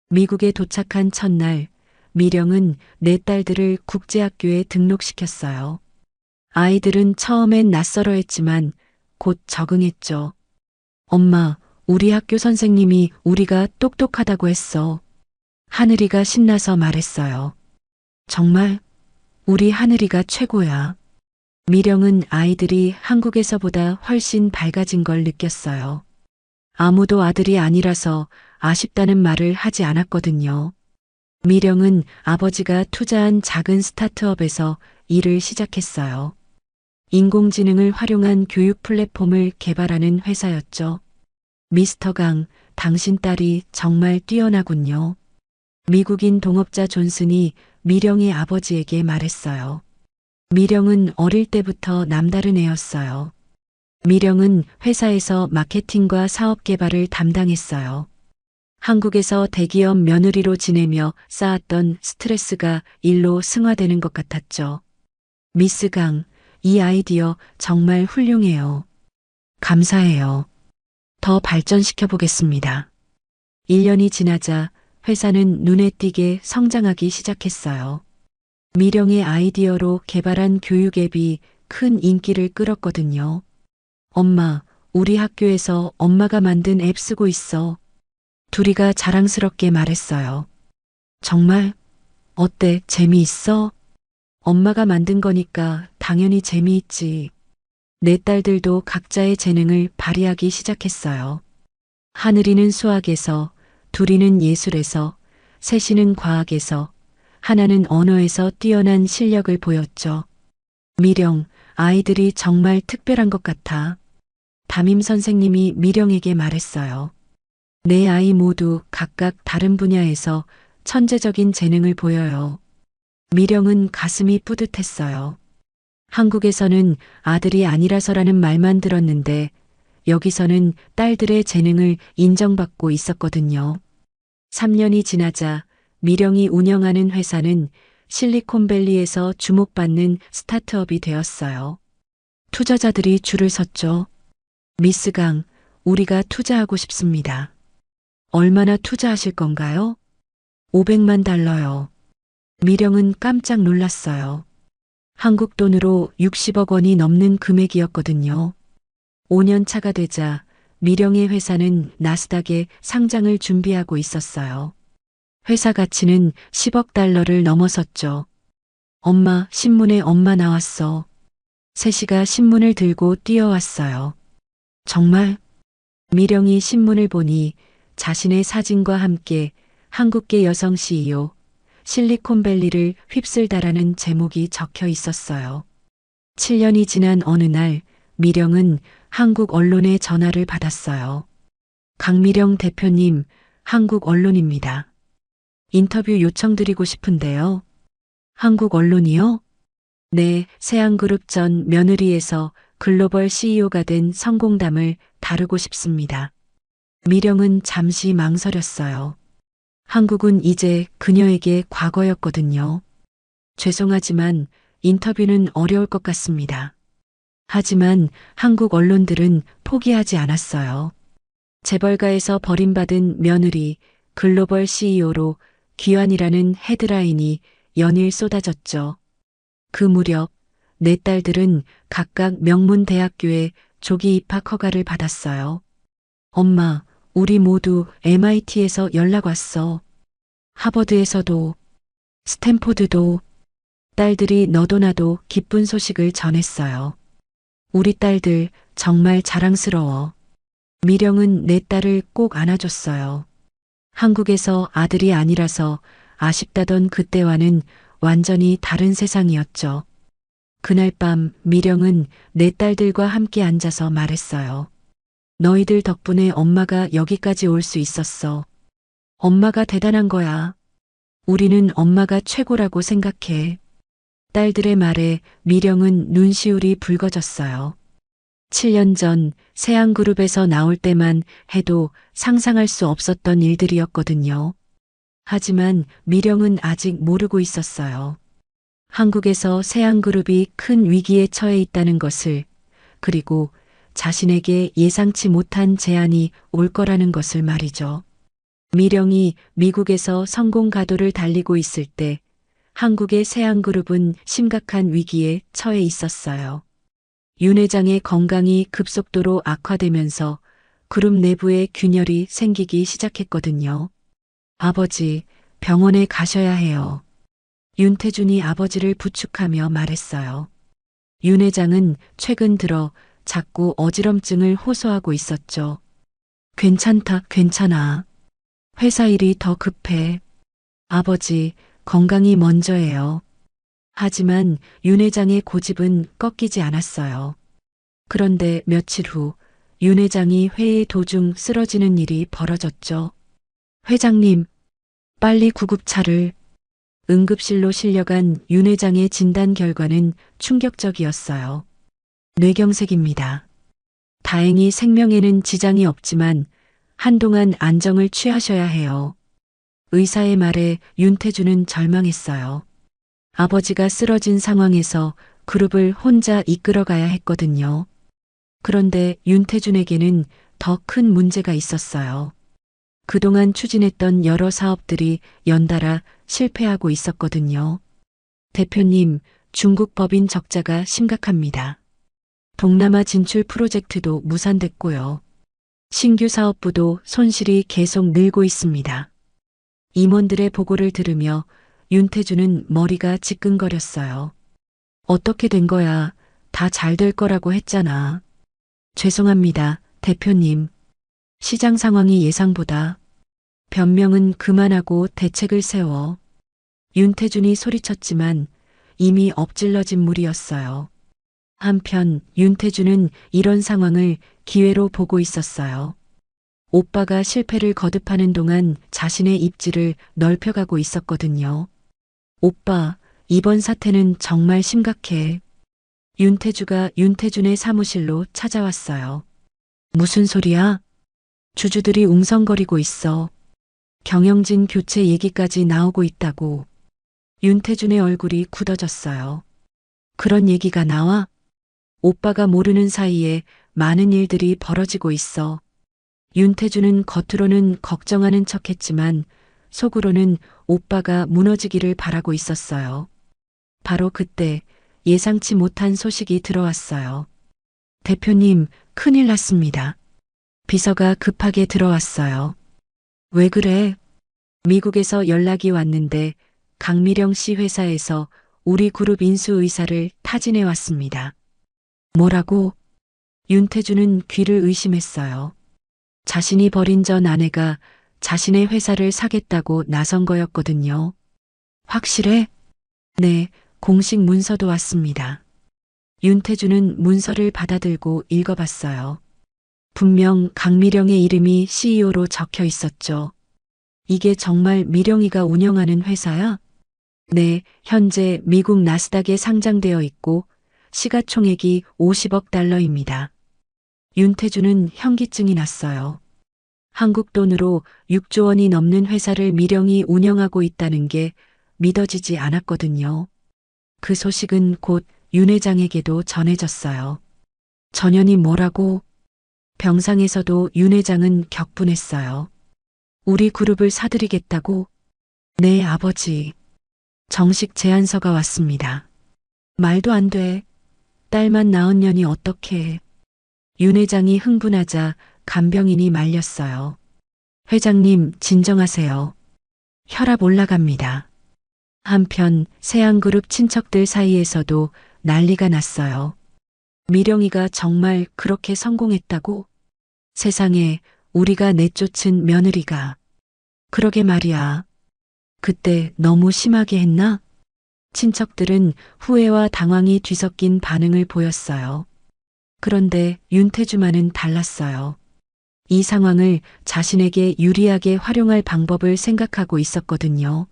A: 미국에 도착한 첫날, 미령은 네 딸들을 국제학교에 등록시켰어요. 아이들은 처음엔 낯설어했지만 곧 적응했죠. 엄마, 우리 학교 선생님이 우리가 똑똑하다고 했어. 하늘이가 신나서 말했어요. 정말? 우리 하늘이가 최고야. 미령은 아이들이 한국에서보다 훨씬 밝아진 걸 느꼈어요. 아무도 아들이 아니라서 아쉽다는 말을 하지 않았거든요. 미령은 아버지가 투자한 작은 스타트업에서 일을 시작했어요. 인공지능을 활용한 교육 플랫폼을 개발하는 회사였죠. 미스터 강, 당신 딸이 정말 뛰어나군요. 미국인 동업자 존슨이 미령의 아버지에게 말했어요. 미령은 어릴 때부터 남다른 애였어요. 미령은 회사에서 마케팅과 사업 개발을 담당했어요. 한국에서 대기업 며느리로 지내며 쌓았던 스트레스가 일로 승화되는 것 같았죠. 미스 강, 이 아이디어 정말 훌륭해요. 감사해요. 더 발전시켜 보겠습니다. 1년이 지나자 회사는 눈에 띄게 성장하기 시작했어요. 미령의 아이디어로 개발한 교육 앱이 큰 인기를 끌었거든요. 엄마, 우리 학교에서 엄마가 만든 앱 쓰고 있어. 둘이가 자랑스럽게 말했어요. 정말? 어때? 재미있어? 엄마가 만든 거니까 당연히 재미있지. 네 딸들도 각자의 재능을 발휘하기 시작했어요. 하늘이는 수학에서, 둘이는 예술에서, 셋이는 과학에서, 하나는 언어에서 뛰어난 실력을 보였죠. 미령, 아이들이 정말 특별한 것 같아. 담임 선생님이 미령에게 말했어요. 네 아이 모두 각각 다른 분야에서 천재적인 재능을 보여요. 미령은 가슴이 뿌듯했어요. 한국에서는 아들이 아니라서라는 말만 들었는데 여기서는 딸들의 재능을 인정받고 있었거든요. 3년이 지나자 미령이 운영하는 회사는 실리콘밸리에서 주목받는 스타트업이 되었어요. 투자자들이 줄을 섰죠. 미스 강, 우리가 투자하고 싶습니다. 얼마나 투자하실 건가요? 500만 달러요. 미령은 깜짝 놀랐어요. 한국 돈으로 60억 원이 넘는 금액이었거든요. 5년 차가 되자 미령의 회사는 나스닥에 상장을 준비하고 있었어요. 회사 가치는 10억 달러를 넘어섰죠. 엄마, 신문에 엄마 나왔어. 세시가 신문을 들고 뛰어왔어요. 정말? 미령이 신문을 보니 자신의 사진과 함께 한국계 여성 CEO, 실리콘밸리를 휩쓸다라는 제목이 적혀 있었어요. 7년이 지난 어느 날 미령은 한국 언론의 전화를 받았어요. 강미령 대표님, 한국 언론입니다. 인터뷰 요청드리고 싶은데요. 한국 언론이요? 네, 세안그룹 전 며느리에서 글로벌 CEO가 된 성공담을 다루고 싶습니다. 미령은 잠시 망설였어요. 한국은 이제 그녀에게 과거였거든요. 죄송하지만 인터뷰는 어려울 것 같습니다. 하지만 한국 언론들은 포기하지 않았어요. 재벌가에서 버림받은 며느리, 글로벌 CEO로 귀환이라는 헤드라인이 연일 쏟아졌죠. 그 무렵 네 딸들은 각각 명문 대학교에 조기 입학 허가를 받았어요. 엄마, 우리 모두 MIT에서 연락 왔어. 하버드에서도, 스탠포드도, 딸들이 너도 나도 기쁜 소식을 전했어요. 우리 딸들 정말 자랑스러워. 미령은 내 딸을 꼭 안아줬어요. 한국에서 아들이 아니라서 아쉽다던 그때와는 완전히 다른 세상이었죠. 그날 밤 미령은 내 딸들과 함께 앉아서 말했어요. 너희들 덕분에 엄마가 여기까지 올 수 있었어. 엄마가 대단한 거야. 우리는 엄마가 최고라고 생각해. 딸들의 말에 미령은 눈시울이 붉어졌어요. 7년 전 세안그룹에서 나올 때만 해도 상상할 수 없었던 일들이었거든요. 하지만 미령은 아직 모르고 있었어요. 한국에서 세안그룹이 큰 위기에 처해 있다는 것을, 그리고 자신에게 예상치 못한 제안이 올 거라는 것을 말이죠. 미령이 미국에서 성공 가도를 달리고 있을 때 한국의 세안그룹은 심각한 위기에 처해 있었어요. 윤 회장의 건강이 급속도로 악화되면서 그룹 내부에 균열이 생기기 시작했거든요. 아버지, 병원에 가셔야 해요. 윤태준이 아버지를 부축하며 말했어요. 윤 회장은 최근 들어 자꾸 어지럼증을 호소하고 있었죠. 괜찮다, 괜찮아. 회사 일이 더 급해. 아버지, 건강이 먼저예요. 하지만 윤 회장의 고집은 꺾이지 않았어요. 그런데 며칠 후 윤 회장이 회의 도중 쓰러지는 일이 벌어졌죠. 회장님, 빨리 구급차를. 응급실로 실려간 윤 회장의 진단 결과는 충격적이었어요. 뇌경색입니다. 다행히 생명에는 지장이 없지만 한동안 안정을 취하셔야 해요. 의사의 말에 윤태주는 절망했어요. 아버지가 쓰러진 상황에서 그룹을 혼자 이끌어가야 했거든요. 그런데 윤태준에게는 더 큰 문제가 있었어요. 그동안 추진했던 여러 사업들이 연달아 실패하고 있었거든요. 대표님, 중국 법인 적자가 심각합니다. 동남아 진출 프로젝트도 무산됐고요. 신규 사업부도 손실이 계속 늘고 있습니다. 임원들의 보고를 들으며 윤태주는 머리가 지끈거렸어요. 어떻게 된 거야? 다 잘 될 거라고 했잖아. 죄송합니다, 대표님. 시장 상황이 예상보다. 변명은 그만하고 대책을 세워. 윤태준이 소리쳤지만 이미 엎질러진 물이었어요. 한편 윤태준은 이런 상황을 기회로 보고 있었어요. 오빠가 실패를 거듭하는 동안 자신의 입지를 넓혀가고 있었거든요. 오빠, 이번 사태는 정말 심각해. 윤태주가 윤태준의 사무실로 찾아왔어요. 무슨 소리야? 주주들이 웅성거리고 있어. 경영진 교체 얘기까지 나오고 있다고. 윤태준의 얼굴이 굳어졌어요. 그런 얘기가 나와? 오빠가 모르는 사이에 많은 일들이 벌어지고 있어. 윤태준은 겉으로는 걱정하는 척했지만 속으로는 오빠가 무너지기를 바라고 있었어요. 바로 그때 예상치 못한 소식이 들어왔어요. 대표님, 큰일 났습니다. 비서가 급하게 들어왔어요. 왜 그래? 미국에서 연락이 왔는데 강미령 씨 회사에서 우리 그룹 인수 의사를 타진해 왔습니다. 뭐라고? 윤태주는 귀를 의심했어요. 자신이 버린 전 아내가 자신의 회사를 사겠다고 나선 거였거든요. 확실해? 네, 공식 문서도 왔습니다. 윤태주는 문서를 받아들고 읽어봤어요. 분명 강미령의 이름이 CEO로 적혀 있었죠. 이게 정말 미령이가 운영하는 회사야? 네, 현재 미국 나스닥에 상장되어 있고 시가총액이 50억 달러입니다. 윤태주는 현기증이 났어요. 한국 돈으로 6조 원이 넘는 회사를 미령이 운영하고 있다는 게 믿어지지 않았거든요. 그 소식은 곧 윤 회장에게도 전해졌어요. 전현이 뭐라고? 병상에서도 윤 회장은 격분했어요. 우리 그룹을 사들이겠다고? 네, 아버지. 정식 제안서가 왔습니다. 말도 안 돼. 딸만 낳은 년이 어떻게 해. 윤 회장이 흥분하자 간병인이 말렸어요. 회장님, 진정하세요. 혈압 올라갑니다. 한편 세안그룹 친척들 사이에서도 난리가 났어요. 미령이가 정말 그렇게 성공했다고? 세상에, 우리가 내쫓은 며느리가. 그러게 말이야. 그때 너무 심하게 했나? 친척들은 후회와 당황이 뒤섞인 반응을 보였어요. 그런데 윤태주만은 달랐어요. 이 상황을 자신에게 유리하게 활용할 방법을 생각하고 있었거든요.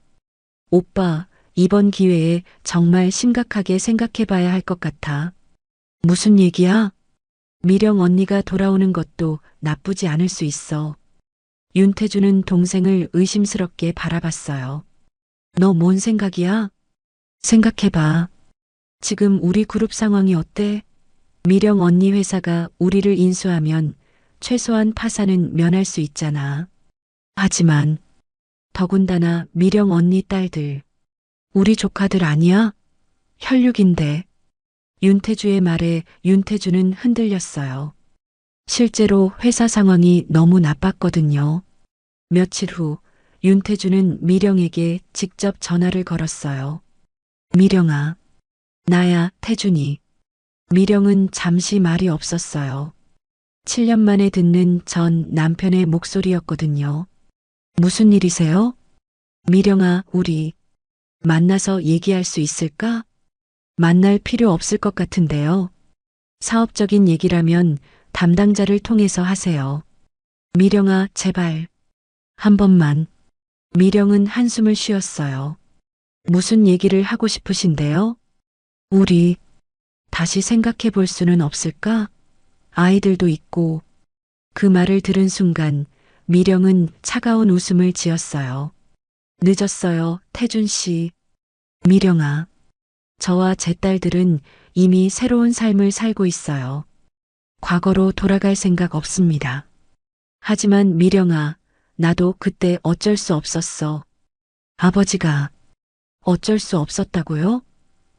A: 오빠, 이번 기회에 정말 심각하게 생각해 봐야 할 것 같아. 무슨 얘기야? 미령 언니가 돌아오는 것도 나쁘지 않을 수 있어. 윤태주는 동생을 의심스럽게 바라봤어요. 너 뭔 생각이야? 생각해봐. 지금 우리 그룹 상황이 어때? 미령 언니 회사가 우리를 인수하면 최소한 파산은 면할 수 있잖아. 하지만 더군다나 미령 언니 딸들, 우리 조카들 아니야? 혈육인데. 윤태주의 말에 윤태주는 흔들렸어요. 실제로 회사 상황이 너무 나빴거든요. 며칠 후 윤태주는 미령에게 직접 전화를 걸었어요. 미령아, 나야, 태준이. 미령은 잠시 말이 없었어요. 7년 만에 듣는 전 남편의 목소리였거든요. 무슨 일이세요? 미령아, 우리 만나서 얘기할 수 있을까? 만날 필요 없을 것 같은데요. 사업적인 얘기라면 담당자를 통해서 하세요. 미령아, 제발. 한 번만. 미령은 한숨을 쉬었어요. 무슨 얘기를 하고 싶으신데요? 우리 다시 생각해 볼 수는 없을까? 아이들도 있고. 그 말을 들은 순간 미령은 차가운 웃음을 지었어요. 늦었어요, 태준 씨. 미령아, 저와 제 딸들은 이미 새로운 삶을 살고 있어요. 과거로 돌아갈 생각 없습니다. 하지만 미령아, 나도 그때 어쩔 수 없었어. 아버지가 어쩔 수 없었다고요?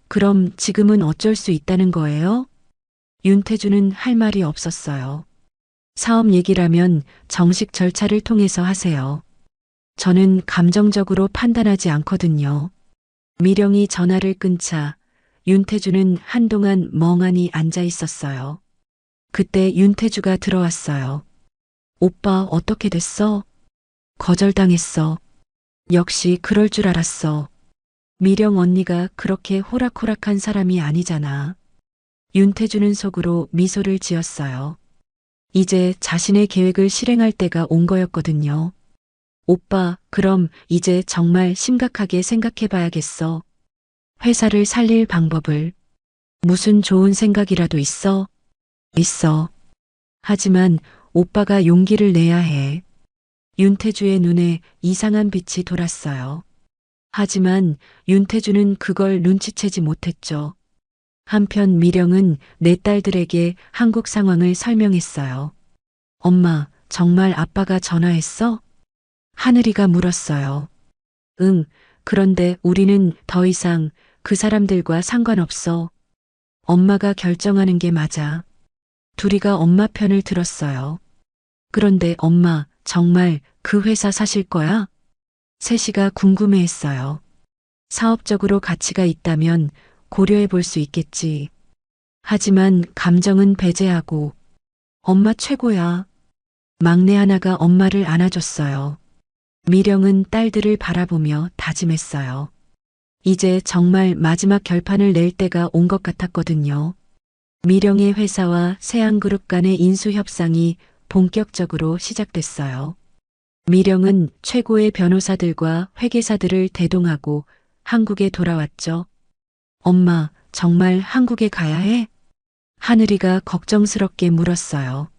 A: 그럼 지금은 어쩔 수 있다는 거예요? 윤태주는 할 말이 없었어요. 사업 얘기라면 정식 절차를 통해서 하세요. 저는 감정적으로 판단하지 않거든요. 미령이 전화를 끊자 윤태주는 한동안 멍하니 앉아 있었어요. 그때 윤태주가 들어왔어요. 오빠 어떻게 됐어? 거절당했어. 역시 그럴 줄 알았어. 미령 언니가 그렇게 호락호락한 사람이 아니잖아. 윤태주는 속으로 미소를 지었어요. 이제 자신의 계획을 실행할 때가 온 거였거든요. 오빠, 그럼 이제 정말 심각하게 생각해 봐야겠어. 회사를 살릴 방법을. 무슨 좋은 생각이라도 있어? 있어. 하지만 오빠가 용기를 내야 해. 윤태주의 눈에 이상한 빛이 돌았어요. 하지만 윤태주는 그걸 눈치채지 못했죠. 한편 미령은 내 딸들에게 한국 상황을 설명했어요. 엄마, 정말 아빠가 전화했어? 하늘이가 물었어요. 응, 그런데 우리는 더 이상 그 사람들과 상관없어. 엄마가 결정하는 게 맞아. 둘이가 엄마 편을 들었어요. 그런데 엄마, 정말 그 회사 사실 거야? 셋이가 궁금해했어요. 사업적으로 가치가 있다면 고려해 볼 수 있겠지. 하지만 감정은 배제하고 엄마 최고야. 막내 하나가 엄마를 안아줬어요. 미령은 딸들을 바라보며 다짐했어요. 이제 정말 마지막 결판을 낼 때가 온 것 같았거든요. 미령의 회사와 세안그룹 간의 인수 협상이 본격적으로 시작됐어요. 미령은 최고의 변호사들과 회계사들을 대동하고 한국에 돌아왔죠. 엄마, 정말 한국에 가야 해? 하늘이가 걱정스럽게 물었어요.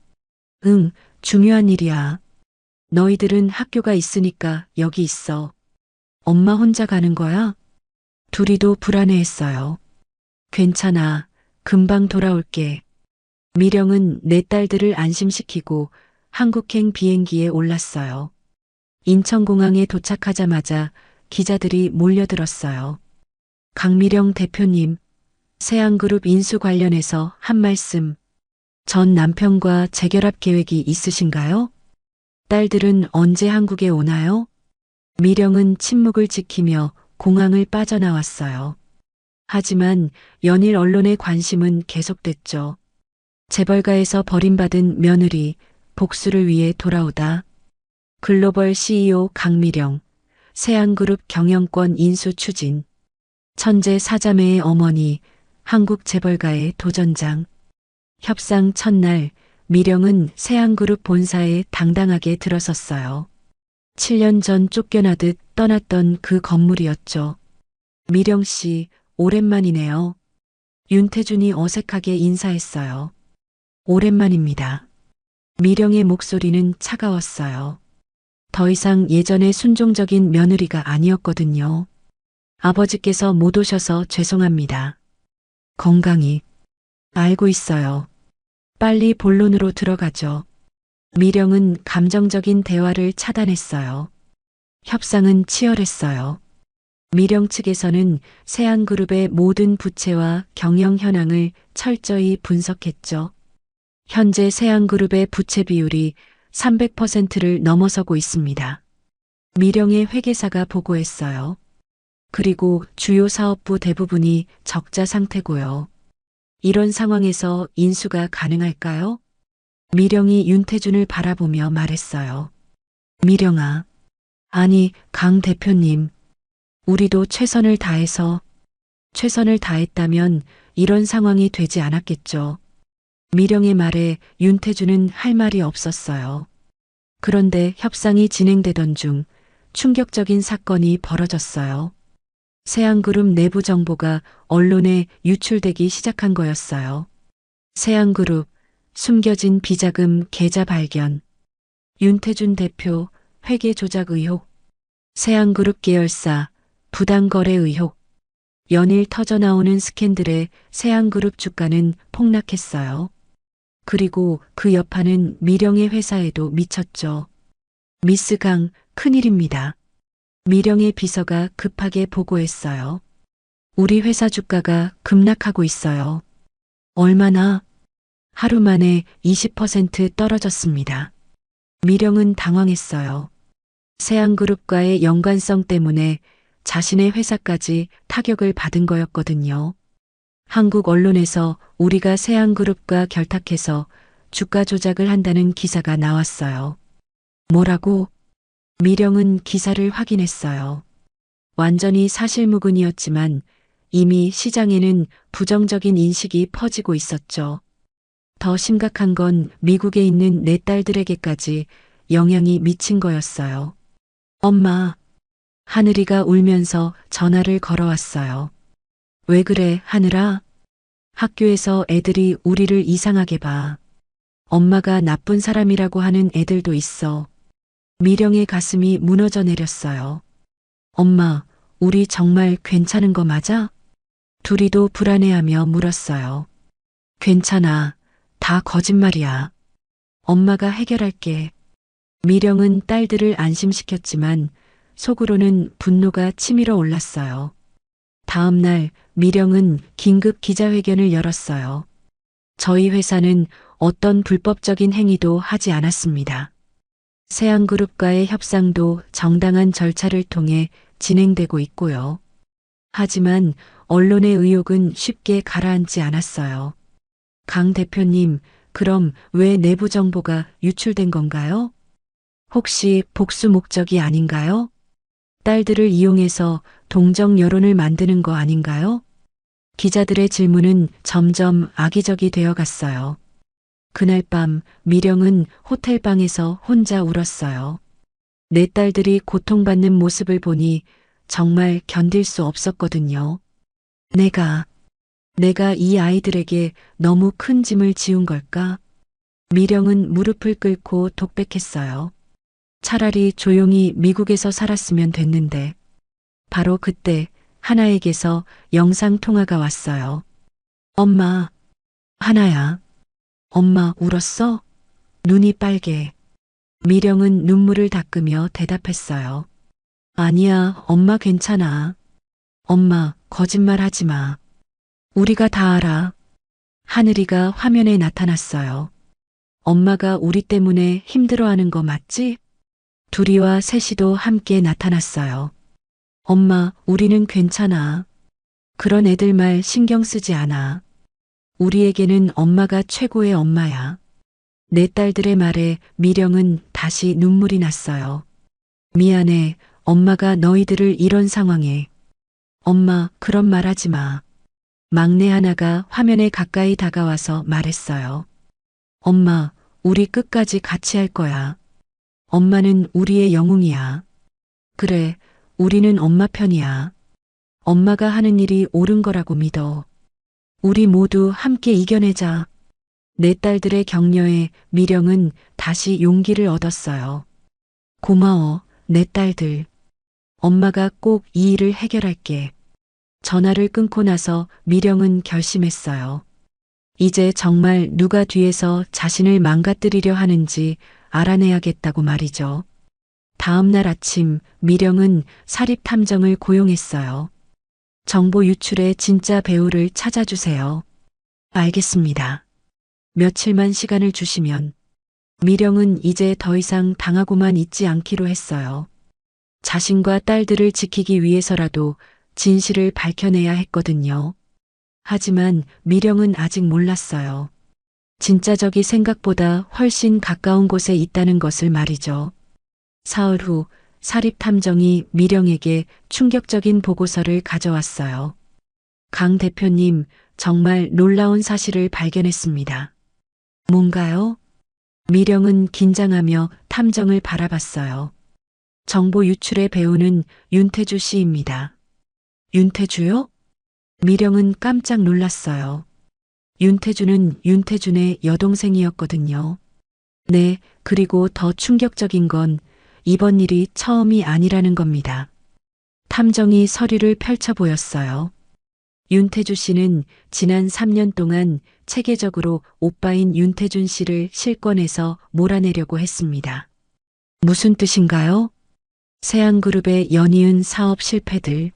A: 응, 중요한 일이야. 너희들은 학교가 있으니까 여기 있어. 엄마 혼자 가는 거야? 둘이도 불안해했어요. 괜찮아. 금방 돌아올게. 미령은 내 딸들을 안심시키고 한국행 비행기에 올랐어요. 인천공항에 도착하자마자 기자들이 몰려들었어요. 강미령 대표님, 세안그룹 인수 관련해서 한 말씀. 전 남편과 재결합 계획이 있으신가요? 딸들은 언제 한국에 오나요? 미령은 침묵을 지키며 공항을 빠져나왔어요. 하지만 연일 언론의 관심은 계속됐죠. 재벌가에서 버림받은 며느리, 복수를 위해 돌아오다. 글로벌 CEO 강미령, 세안그룹 경영권 인수 추진. 천재 사자매의 어머니, 한국 재벌가의 도전장. 협상 첫날, 미령은 세안그룹 본사에 당당하게 들어섰어요. 7년 전 쫓겨나듯 떠났던 그 건물이었죠. 미령 씨, 오랜만이네요. 윤태준이 어색하게 인사했어요. 오랜만입니다. 미령의 목소리는 차가웠어요. 더 이상 예전의 순종적인 며느리가 아니었거든요. 아버지께서 못 오셔서 죄송합니다. 건강히. 알고 있어요. 빨리 본론으로 들어가죠. 미령은 감정적인 대화를 차단했어요. 협상은 치열했어요. 미령 측에서는 세안그룹의 모든 부채와 경영 현황을 철저히 분석했죠. 현재 세안그룹의 부채 비율이 300%를 넘어서고 있습니다. 미령의 회계사가 보고했어요. 그리고 주요 사업부 대부분이 적자 상태고요. 이런 상황에서 인수가 가능할까요? 미령이 윤태준을 바라보며 말했어요. 미령아. 아니, 강 대표님. 우리도 최선을 다했다면 이런 상황이 되지 않았겠죠. 미령의 말에 윤태준은 할 말이 없었어요. 그런데 협상이 진행되던 중 충격적인 사건이 벌어졌어요. 세안그룹 내부 정보가 언론에 유출되기 시작한 거였어요. 세안그룹 숨겨진 비자금 계좌 발견. 윤태준 대표 회계 조작 의혹. 세안그룹 계열사 부당거래 의혹. 연일 터져나오는 스캔들에 세안그룹 주가는 폭락했어요. 그리고 그 여파는 미령의 회사에도 미쳤죠. 미스 강, 큰일입니다. 미령의 비서가 급하게 보고했어요. 우리 회사 주가가 급락하고 있어요. 얼마나? 하루 만에 20% 떨어졌습니다. 미령은 당황했어요. 세안그룹과의 연관성 때문에 자신의 회사까지 타격을 받은 거였거든요. 한국 언론에서 우리가 세안그룹과 결탁해서 주가 조작을 한다는 기사가 나왔어요. 뭐라고? 미령은 기사를 확인했어요. 완전히 사실무근이었지만 이미 시장에는 부정적인 인식이 퍼지고 있었죠. 더 심각한 건 미국에 있는 내 딸들에게까지 영향이 미친 거였어요. 엄마. 하늘이가 울면서 전화를 걸어왔어요. 왜 그래, 하늘아? 학교에서 애들이 우리를 이상하게 봐. 엄마가 나쁜 사람이라고 하는 애들도 있어. 미령의 가슴이 무너져 내렸어요. 엄마, 우리 정말 괜찮은 거 맞아? 둘이도 불안해하며 물었어요. 괜찮아. 다 거짓말이야. 엄마가 해결할게. 미령은 딸들을 안심시켰지만 속으로는 분노가 치밀어 올랐어요. 다음 날 미령은 긴급 기자회견을 열었어요. 저희 회사는 어떤 불법적인 행위도 하지 않았습니다. 세안그룹과의 협상도 정당한 절차를 통해 진행되고 있고요. 하지만 언론의 의혹은 쉽게 가라앉지 않았어요. 강 대표님, 그럼 왜 내부 정보가 유출된 건가요? 혹시 복수 목적이 아닌가요? 딸들을 이용해서 동정 여론을 만드는 거 아닌가요? 기자들의 질문은 점점 악의적이 되어 갔어요. 그날 밤 미령은 호텔방에서 혼자 울었어요. 내 딸들이 고통받는 모습을 보니 정말 견딜 수 없었거든요. 내가 이 아이들에게 너무 큰 짐을 지운 걸까? 미령은 무릎을 꿇고 독백했어요. 차라리 조용히 미국에서 살았으면 됐는데. 바로 그때 하나에게서 영상 통화가 왔어요. 엄마, 하나야. 엄마 울었어? 눈이 빨개. 미령은 눈물을 닦으며 대답했어요. 아니야, 엄마 괜찮아. 엄마, 거짓말 하지 마. 우리가 다 알아. 하늘이가 화면에 나타났어요. 엄마가 우리 때문에 힘들어하는 거 맞지? 둘이와 셋이도 함께 나타났어요. 엄마, 우리는 괜찮아. 그런 애들 말 신경 쓰지 않아. 우리에게는 엄마가 최고의 엄마야. 내 딸들의 말에 미령은 다시 눈물이 났어요. 미안해, 엄마가 너희들을 이런 상황에. 엄마, 그런 말 하지 마. 막내 하나가 화면에 가까이 다가와서 말했어요. 엄마, 우리 끝까지 같이 할 거야. 엄마는 우리의 영웅이야. 그래, 우리는 엄마 편이야. 엄마가 하는 일이 옳은 거라고 믿어. 우리 모두 함께 이겨내자. 내 딸들의 격려에 미령은 다시 용기를 얻었어요. 고마워, 내 딸들. 엄마가 꼭 이 일을 해결할게. 전화를 끊고 나서 미령은 결심했어요. 이제 정말 누가 뒤에서 자신을 망가뜨리려 하는지 알아내야겠다고 말이죠. 다음 날 아침 미령은 사립탐정을 고용했어요. 정보 유출의 진짜 배우를 찾아주세요. 알겠습니다. 며칠만 시간을 주시면. 미령은 이제 더 이상 당하고만 있지 않기로 했어요. 자신과 딸들을 지키기 위해서라도 진실을 밝혀내야 했거든요. 하지만 미령은 아직 몰랐어요. 진짜 적이 생각보다 훨씬 가까운 곳에 있다는 것을 말이죠. 사흘 후 사립탐정이 미령에게 충격적인 보고서를 가져왔어요. 강 대표님, 정말 놀라운 사실을 발견했습니다. 뭔가요? 미령은 긴장하며 탐정을 바라봤어요. 정보 유출의 배우는 윤태주 씨입니다. 윤태주요? 미령은 깜짝 놀랐어요. 윤태주는 윤태준의 여동생이었거든요. 네, 그리고 더 충격적인 건 이번 일이 처음이 아니라는 겁니다. 탐정이 서류를 펼쳐 보였어요. 윤태주 씨는 지난 3년 동안 체계적으로 오빠인 윤태준 씨를 실권에서 몰아내려고 했습니다. 무슨 뜻인가요? 세안그룹의 연이은 사업 실패들.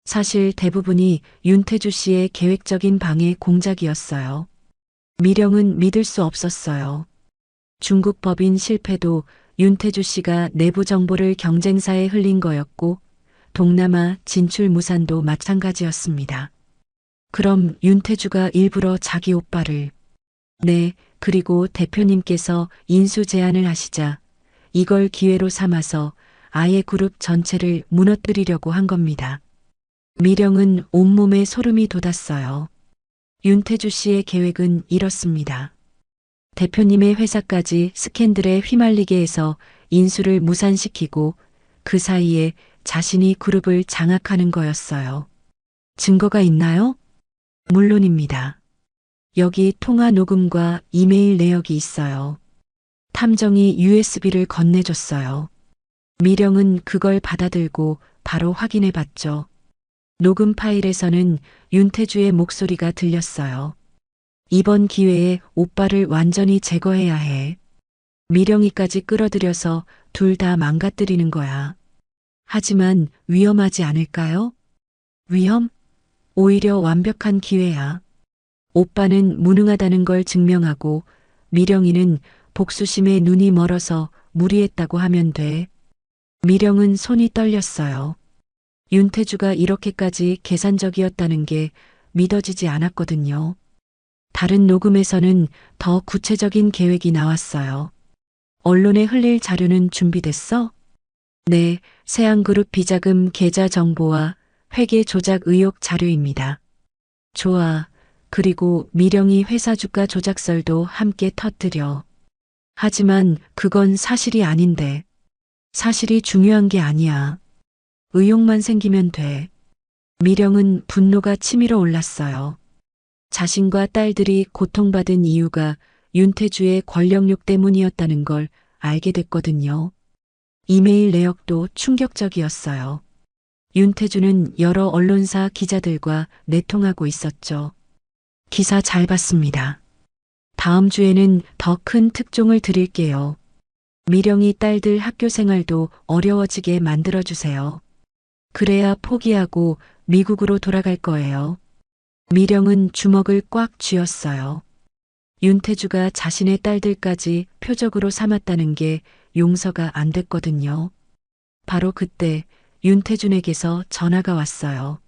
A: 사실 대부분이 윤태주 씨의 계획적인 방해 공작이었어요. 미령은 믿을 수 없었어요. 중국 법인 실패도 윤태주 씨가 내부 정보를 경쟁사에 흘린 거였고 동남아 진출 무산도 마찬가지였습니다. 그럼 윤태주가 일부러 자기 오빠를. 네, 그리고 대표님께서 인수 제안을 하시자 이걸 기회로 삼아서 아예 그룹 전체를 무너뜨리려고 한 겁니다. 미령은 온몸에 소름이 돋았어요. 윤태주 씨의 계획은 이렇습니다. 대표님의 회사까지 스캔들에 휘말리게 해서 인수를 무산시키고 그 사이에 자신이 그룹을 장악하는 거였어요. 증거가 있나요? 물론입니다. 여기 통화 녹음과 이메일 내역이 있어요. 탐정이 USB를 건네줬어요. 미령은 그걸 받아들고 바로 확인해 봤죠. 녹음 파일에서는 윤태주의 목소리가 들렸어요. 이번 기회에 오빠를 완전히 제거해야 해. 미령이까지 끌어들여서 둘 다 망가뜨리는 거야. 하지만 위험하지 않을까요? 위험? 오히려 완벽한 기회야. 오빠는 무능하다는 걸 증명하고 미령이는 복수심에 눈이 멀어서 무리했다고 하면 돼. 미령은 손이 떨렸어요. 윤태주가 이렇게까지 계산적이었다는 게 믿어지지 않았거든요. 다른 녹음에서는 더 구체적인 계획이 나왔어요. 언론에 흘릴 자료는 준비됐어? 네, 세안그룹 비자금 계좌 정보와 회계 조작 의혹 자료입니다. 좋아. 그리고 미령이 회사 주가 조작설도 함께 터뜨려. 하지만 그건 사실이 아닌데. 사실이 중요한 게 아니야. 의혹만 생기면 돼. 미령은 분노가 치밀어 올랐어요. 자신과 딸들이 고통받은 이유가 윤태주의 권력욕 때문이었다는 걸 알게 됐거든요. 이메일 내역도 충격적이었어요. 윤태주는 여러 언론사 기자들과 내통하고 있었죠. 기사 잘 봤습니다. 다음 주에는 더 큰 특종을 드릴게요. 미령이 딸들 학교 생활도 어려워지게 만들어주세요. 그래야 포기하고 미국으로 돌아갈 거예요. 미령은 주먹을 꽉 쥐었어요. 윤태주가 자신의 딸들까지 표적으로 삼았다는 게 용서가 안 됐거든요. 바로 그때 윤태준에게서 전화가 왔어요.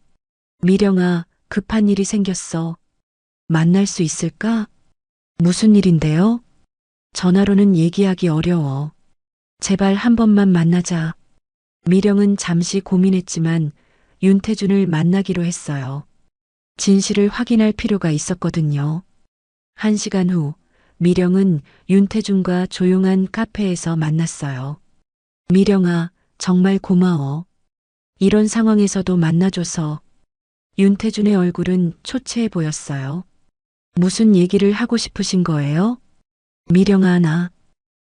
A: 미령아, 급한 일이 생겼어. 만날 수 있을까? 무슨 일인데요? 전화로는 얘기하기 어려워. 제발 한 번만 만나자. 미령은 잠시 고민했지만 윤태준을 만나기로 했어요. 진실을 확인할 필요가 있었거든요. 1시간 후, 미령은 윤태준과 조용한 카페에서 만났어요. 미령아, 정말 고마워. 이런 상황에서도 만나줘서. 윤태준의 얼굴은 초췌해 보였어요. 무슨 얘기를 하고 싶으신 거예요? 미령아, 나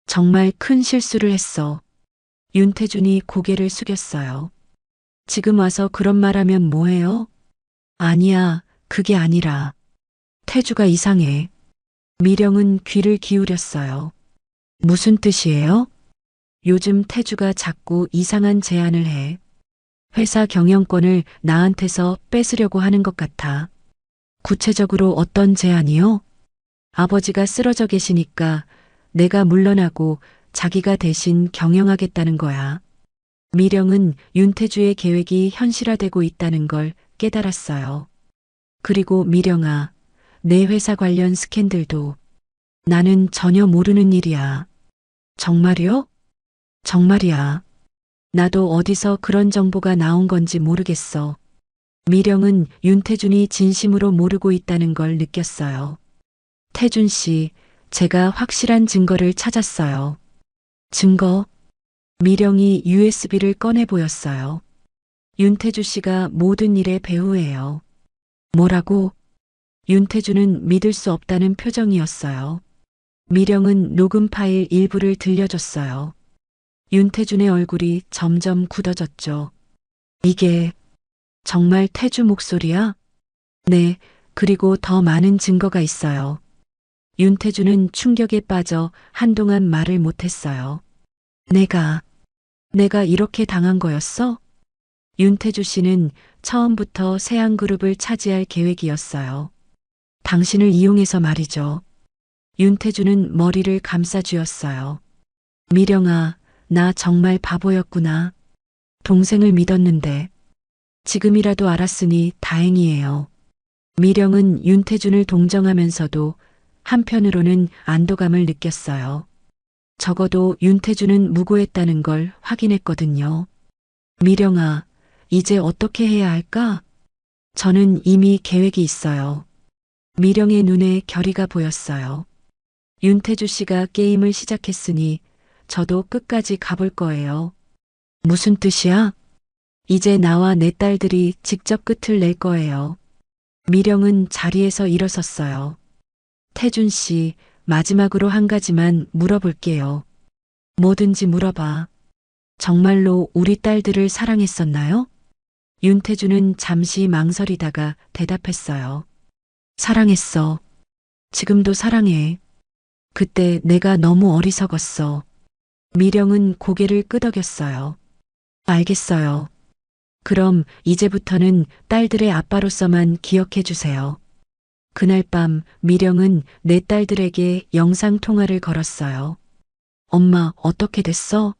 A: 정말 큰 실수를 했어. 윤태준이 고개를 숙였어요. 지금 와서 그런 말하면 뭐해요? 아니야, 그게 아니라. 태주가 이상해. 미령은 귀를 기울였어요. 무슨 뜻이에요? 요즘 태주가 자꾸 이상한 제안을 해. 회사 경영권을 나한테서 뺏으려고 하는 것 같아. 구체적으로 어떤 제안이요? 아버지가 쓰러져 계시니까 내가 물러나고 자기가 대신 경영하겠다는 거야. 미령은 윤태주의 계획이 현실화되고 있다는 걸 깨달았어요. 그리고 미령아, 내 회사 관련 스캔들도 나는 전혀 모르는 일이야. 정말이요? 정말이야. 나도 어디서 그런 정보가 나온 건지 모르겠어. 미령은 윤태준이 진심으로 모르고 있다는 걸 느꼈어요. 태준 씨, 제가 확실한 증거를 찾았어요. 증거? 미령이 USB를 꺼내 보였어요. 윤태주 씨가 모든 일의 배후예요. 뭐라고? 윤태주는 믿을 수 없다는 표정이었어요. 미령은 녹음 파일 일부를 들려줬어요. 윤태준의 얼굴이 점점 굳어졌죠. 이게 정말 태주 목소리야? 네, 그리고 더 많은 증거가 있어요. 윤태주는 충격에 빠져 한동안 말을 못했어요. 내가 이렇게 당한 거였어? 윤태주 씨는 처음부터 세안그룹을 차지할 계획이었어요. 당신을 이용해서 말이죠. 윤태주는 머리를 감싸 쥐었어요. 미령아, 나 정말 바보였구나. 동생을 믿었는데. 지금이라도 알았으니 다행이에요. 미령은 윤태준을 동정하면서도 한편으로는 안도감을 느꼈어요. 적어도 윤태준은 무고했다는 걸 확인했거든요. 미령아, 이제 어떻게 해야 할까? 저는 이미 계획이 있어요. 미령의 눈에 결의가 보였어요. 윤태주 씨가 게임을 시작했으니 저도 끝까지 가볼 거예요. 무슨 뜻이야? 이제 나와 내 딸들이 직접 끝을 낼 거예요. 미령은 자리에서 일어섰어요. 태준 씨, 마지막으로 한 가지만 물어볼게요. 뭐든지 물어봐. 정말로 우리 딸들을 사랑했었나요? 윤태주는 잠시 망설이다가 대답했어요. 사랑했어. 지금도 사랑해. 그때 내가 너무 어리석었어. 미령은 고개를 끄덕였어요. 알겠어요. 그럼 이제부터는 딸들의 아빠로서만 기억해 주세요. 그날 밤 미령은 내 딸들에게 영상 통화를 걸었어요. 엄마, 어떻게 됐어?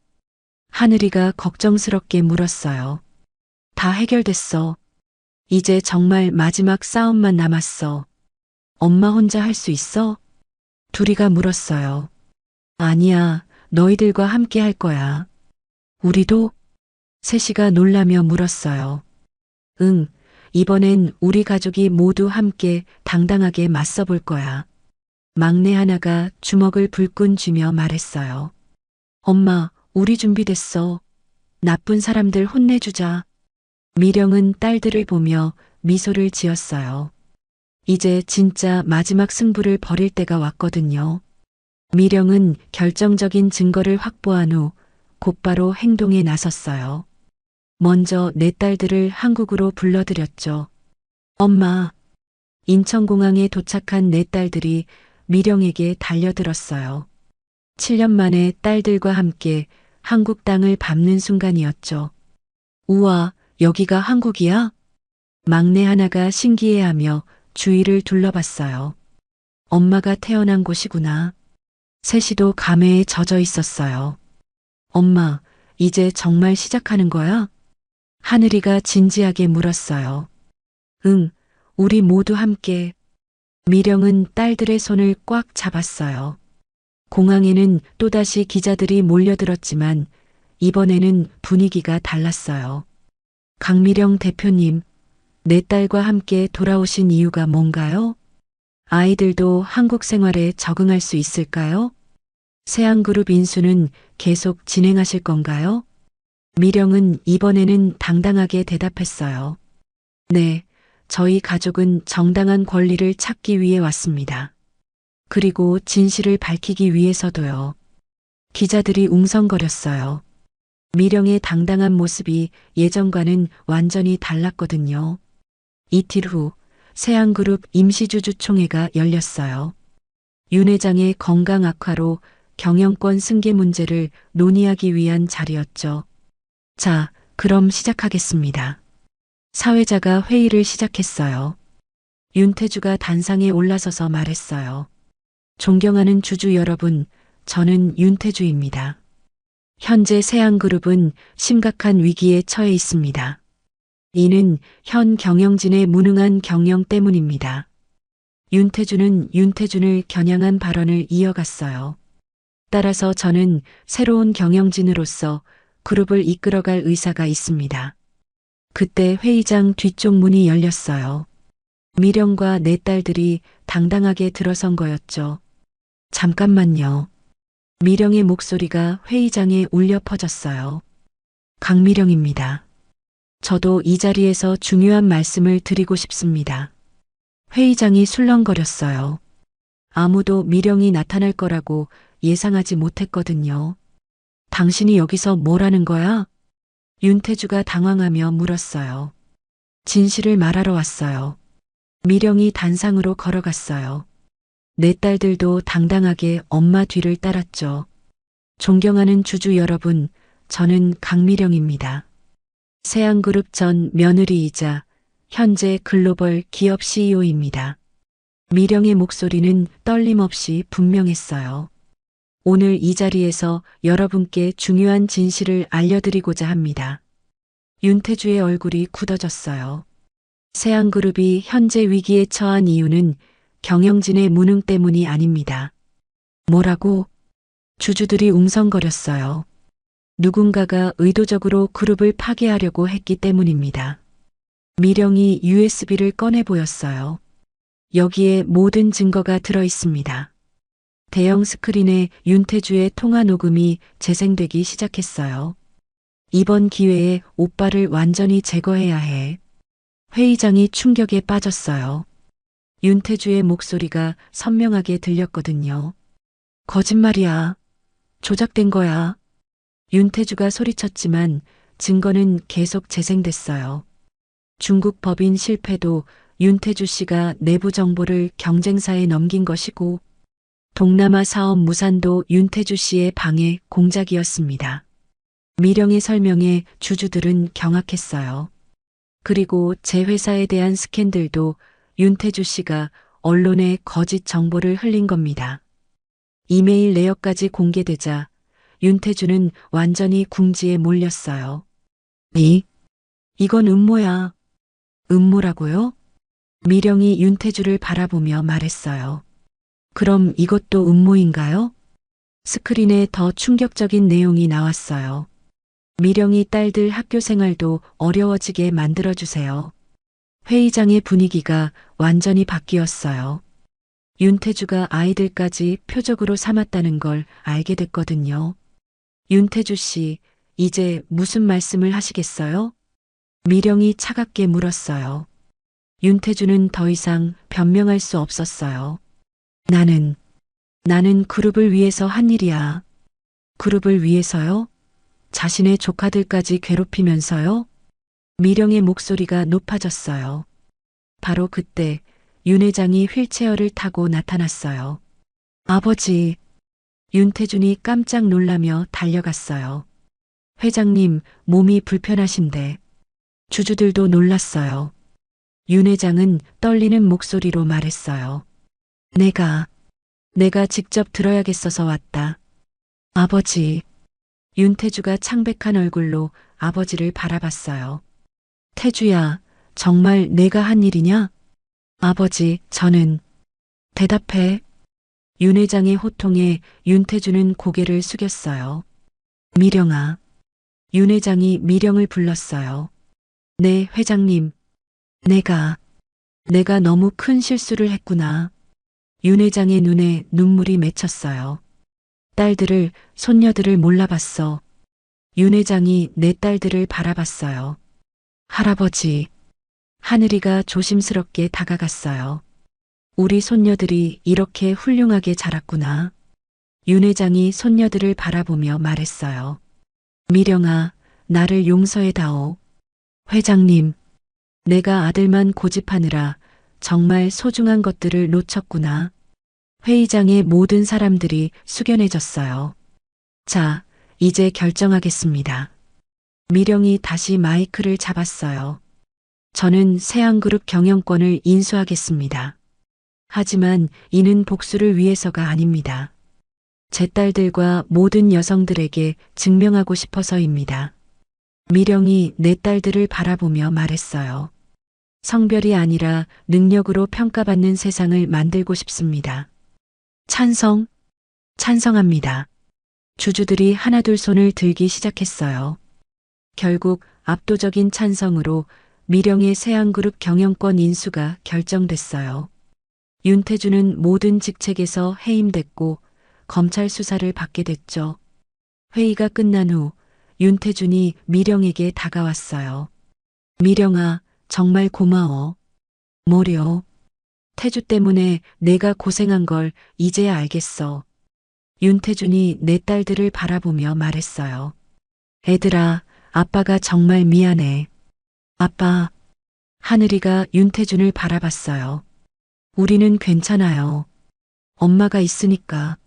A: 하늘이가 걱정스럽게 물었어요. 다 해결됐어. 이제 정말 마지막 싸움만 남았어. 엄마 혼자 할 수 있어? 둘이가 물었어요. 아니야, 너희들과 함께 할 거야. 우리도? 셋이가 놀라며 물었어요. 응, 이번엔 우리 가족이 모두 함께 당당하게 맞서 볼 거야. 막내 하나가 주먹을 불끈 쥐며 말했어요. 엄마, 우리 준비됐어. 나쁜 사람들 혼내주자. 미령은 딸들을 보며 미소를 지었어요. 이제 진짜 마지막 승부를 벌일 때가 왔거든요. 미령은 결정적인 증거를 확보한 후 곧바로 행동에 나섰어요. 먼저 내 딸들을 한국으로 불러들였죠. 엄마, 인천공항에 도착한 내 딸들이 미령에게 달려들었어요. 7년 만에 딸들과 함께 한국 땅을 밟는 순간이었죠. 우와, 여기가 한국이야? 막내 하나가 신기해하며 주위를 둘러봤어요. 엄마가 태어난 곳이구나. 셋이도 감회에 젖어 있었어요. 엄마, 이제 정말 시작하는 거야? 하늘이가 진지하게 물었어요. 응, 우리 모두 함께. 미령은 딸들의 손을 꽉 잡았어요. 공항에는 또다시 기자들이 몰려들었지만 이번에는 분위기가 달랐어요. 강미령 대표님, 내 딸과 함께 돌아오신 이유가 뭔가요? 아이들도 한국 생활에 적응할 수 있을까요? 세안그룹 인수는 계속 진행하실 건가요? 미령은 이번에는 당당하게 대답했어요. 네, 저희 가족은 정당한 권리를 찾기 위해 왔습니다. 그리고 진실을 밝히기 위해서도요. 기자들이 웅성거렸어요. 미령의 당당한 모습이 예전과는 완전히 달랐거든요. 이틀 후 세안그룹 임시주주총회가 열렸어요. 윤 회장의 건강 악화로 경영권 승계 문제를 논의하기 위한 자리였죠. 자, 그럼 시작하겠습니다. 사회자가 회의를 시작했어요. 윤태주가 단상에 올라서서 말했어요. 존경하는 주주 여러분, 저는 윤태주입니다. 현재 세안그룹은 심각한 위기에 처해 있습니다. 이는 현 경영진의 무능한 경영 때문입니다. 윤태주는 윤태준을 겨냥한 발언을 이어갔어요. 따라서 저는 새로운 경영진으로서 그룹을 이끌어갈 의사가 있습니다. 그때 회의장 뒤쪽 문이 열렸어요. 미령과 내 딸들이 당당하게 들어선 거였죠. 잠깐만요. 미령의 목소리가 회의장에 울려 퍼졌어요. 강미령입니다. 저도 이 자리에서 중요한 말씀을 드리고 싶습니다. 회의장이 술렁거렸어요. 아무도 미령이 나타날 거라고 예상하지 못했거든요. 당신이 여기서 뭘 하는 거야? 윤태주가 당황하며 물었어요. 진실을 말하러 왔어요. 미령이 단상으로 걸어갔어요. 내 딸들도 당당하게 엄마 뒤를 따랐죠. 존경하는 주주 여러분, 저는 강미령입니다. 세안그룹 전 며느리이자 현재 글로벌 기업 CEO입니다. 미령의 목소리는 떨림 없이 분명했어요. 오늘 이 자리에서 여러분께 중요한 진실을 알려드리고자 합니다. 윤태주의 얼굴이 굳어졌어요. 세안그룹이 현재 위기에 처한 이유는 경영진의 무능 때문이 아닙니다. 뭐라고? 주주들이 웅성거렸어요. 누군가가 의도적으로 그룹을 파괴하려고 했기 때문입니다. 미령이 USB를 꺼내 보였어요. 여기에 모든 증거가 들어 있습니다. 대형 스크린에 윤태주의 통화 녹음이 재생되기 시작했어요. 이번 기회에 오빠를 완전히 제거해야 해. 회의장이 충격에 빠졌어요. 윤태주의 목소리가 선명하게 들렸거든요. 거짓말이야. 조작된 거야. 윤태주가 소리쳤지만 증거는 계속 재생됐어요. 중국 법인 실패도 윤태주 씨가 내부 정보를 경쟁사에 넘긴 것이고 동남아 사업 무산도 윤태주 씨의 방해 공작이었습니다. 미령의 설명에 주주들은 경악했어요. 그리고 제 회사에 대한 스캔들도 윤태주 씨가 언론에 거짓 정보를 흘린 겁니다. 이메일 내역까지 공개되자 윤태주는 완전히 궁지에 몰렸어요. 이건 음모야. 음모라고요? 미령이 윤태주를 바라보며 말했어요. 그럼 이것도 음모인가요? 스크린에 더 충격적인 내용이 나왔어요. 미령이 딸들 학교 생활도 어려워지게 만들어주세요. 회의장의 분위기가 완전히 바뀌었어요. 윤태주가 아이들까지 표적으로 삼았다는 걸 알게 됐거든요. 윤태주 씨, 이제 무슨 말씀을 하시겠어요? 미령이 차갑게 물었어요. 윤태주는 더 이상 변명할 수 없었어요. 나는 그룹을 위해서 한 일이야. 그룹을 위해서요? 자신의 조카들까지 괴롭히면서요? 미령의 목소리가 높아졌어요. 바로 그때 윤 회장이 휠체어를 타고 나타났어요. 아버지, 윤태준이 깜짝 놀라며 달려갔어요. 회장님, 몸이 불편하신데. 주주들도 놀랐어요. 윤 회장은 떨리는 목소리로 말했어요. 내가 직접 들어야겠어서 왔다. 아버지. 윤태주가 창백한 얼굴로 아버지를 바라봤어요. 태주야, 정말 내가 한 일이냐? 아버지, 저는. 대답해. 윤 회장의 호통에 윤태주는 고개를 숙였어요. 미령아. 윤 회장이 미령을 불렀어요. 네, 회장님. 내가 너무 큰 실수를 했구나. 윤 회장의 눈에 눈물이 맺혔어요. 딸들을, 손녀들을 몰라봤어. 윤 회장이 내 딸들을 바라봤어요. 할아버지. 하늘이가 조심스럽게 다가갔어요. 우리 손녀들이 이렇게 훌륭하게 자랐구나. 윤 회장이 손녀들을 바라보며 말했어요. 미령아, 나를 용서해다오. 회장님, 내가 아들만 고집하느라 정말 소중한 것들을 놓쳤구나. 회의장의 모든 사람들이 숙연해졌어요. 자, 이제 결정하겠습니다. 미령이 다시 마이크를 잡았어요. 저는 세안그룹 경영권을 인수하겠습니다. 하지만 이는 복수를 위해서가 아닙니다. 제 딸들과 모든 여성들에게 증명하고 싶어서입니다. 미령이 내 딸들을 바라보며 말했어요. 성별이 아니라 능력으로 평가받는 세상을 만들고 싶습니다. 찬성합니다. 주주들이 하나둘 손을 들기 시작했어요. 결국 압도적인 찬성으로 미령의 세안그룹 경영권 인수가 결정됐어요. 윤태주는 모든 직책에서 해임됐고 검찰 수사를 받게 됐죠. 회의가 끝난 후 윤태준이 미령에게 다가왔어요. 미령아, 정말 고마워. 뭐려? 태주 때문에 내가 고생한 걸 이제야 알겠어. 윤태준이 내 딸들을 바라보며 말했어요. 애들아, 아빠가 정말 미안해. 아빠. 하늘이가 윤태준을 바라봤어요. 우리는 괜찮아요. 엄마가 있으니까.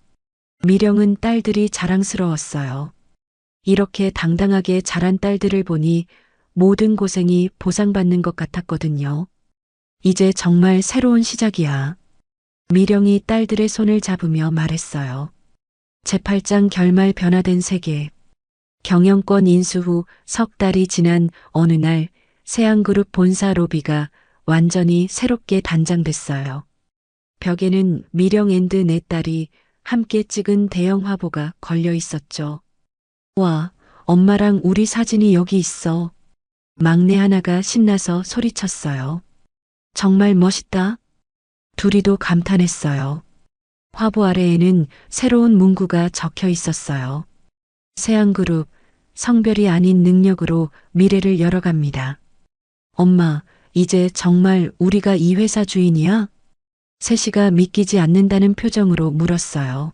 A: 미령은 딸들이 자랑스러웠어요. 이렇게 당당하게 자란 딸들을 보니 모든 고생이 보상받는 것 같았거든요. 이제 정말 새로운 시작이야. 미령이 딸들의 손을 잡으며 말했어요. 제8장 결말 변화된 세계. 경영권 인수 후 석 달이 지난 어느 날 세안그룹 본사 로비가 완전히 새롭게 단장됐어요. 벽에는 미령 앤드 내 딸이 함께 찍은 대형 화보가 걸려 있었죠. 와, 엄마랑 우리 사진이 여기 있어. 막내 하나가 신나서 소리쳤어요. 정말 멋있다. 둘이도 감탄했어요. 화보 아래에는 새로운 문구가 적혀 있었어요. 세안그룹, 성별이 아닌 능력으로 미래를 열어갑니다. 엄마, 이제 정말 우리가 이 회사 주인이야? 세시가 믿기지 않는다는 표정으로 물었어요.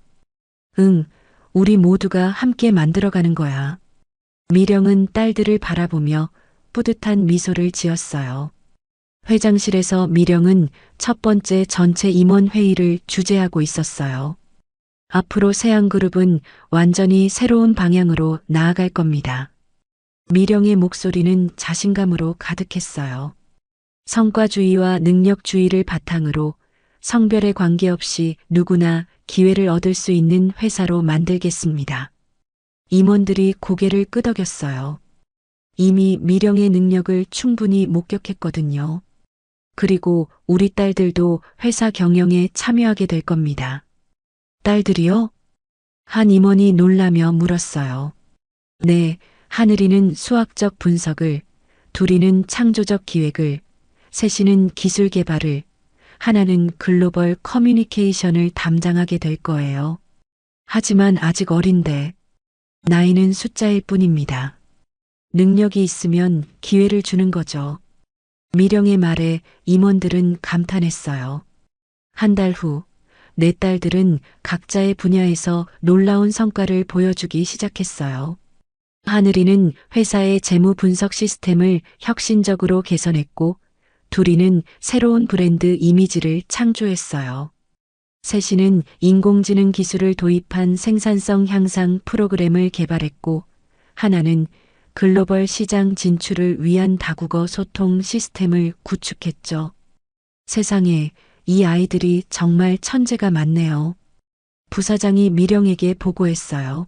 A: 응, 우리 모두가 함께 만들어가는 거야. 미령은 딸들을 바라보며 뿌듯한 미소를 지었어요. 회장실에서 미령은 첫 번째 전체 임원 회의를 주재하고 있었어요. 앞으로 세안그룹은 완전히 새로운 방향으로 나아갈 겁니다. 미령의 목소리는 자신감으로 가득했어요. 성과주의와 능력주의를 바탕으로 성별에 관계없이 누구나 기회를 얻을 수 있는 회사로 만들겠습니다. 임원들이 고개를 끄덕였어요. 이미 미령의 능력을 충분히 목격했거든요. 그리고 우리 딸들도 회사 경영에 참여하게 될 겁니다. 딸들이요? 한 임원이 놀라며 물었어요. 네, 하늘이는 수학적 분석을, 둘이는 창조적 기획을, 셋이는 기술 개발을, 하나는 글로벌 커뮤니케이션을 담당하게 될 거예요. 하지만 아직 어린데 나이는 숫자일 뿐입니다. 능력이 있으면 기회를 주는 거죠. 미령의 말에 임원들은 감탄했어요. 한 달 후, 내 딸들은 각자의 분야에서 놀라운 성과를 보여주기 시작했어요. 하늘이는 회사의 재무 분석 시스템을 혁신적으로 개선했고, 둘이는 새로운 브랜드 이미지를 창조했어요. 셋이는 인공지능 기술을 도입한 생산성 향상 프로그램을 개발했고, 하나는 글로벌 시장 진출을 위한 다국어 소통 시스템을 구축했죠. 세상에, 이 아이들이 정말 천재가 많네요. 부사장이 미령에게 보고했어요.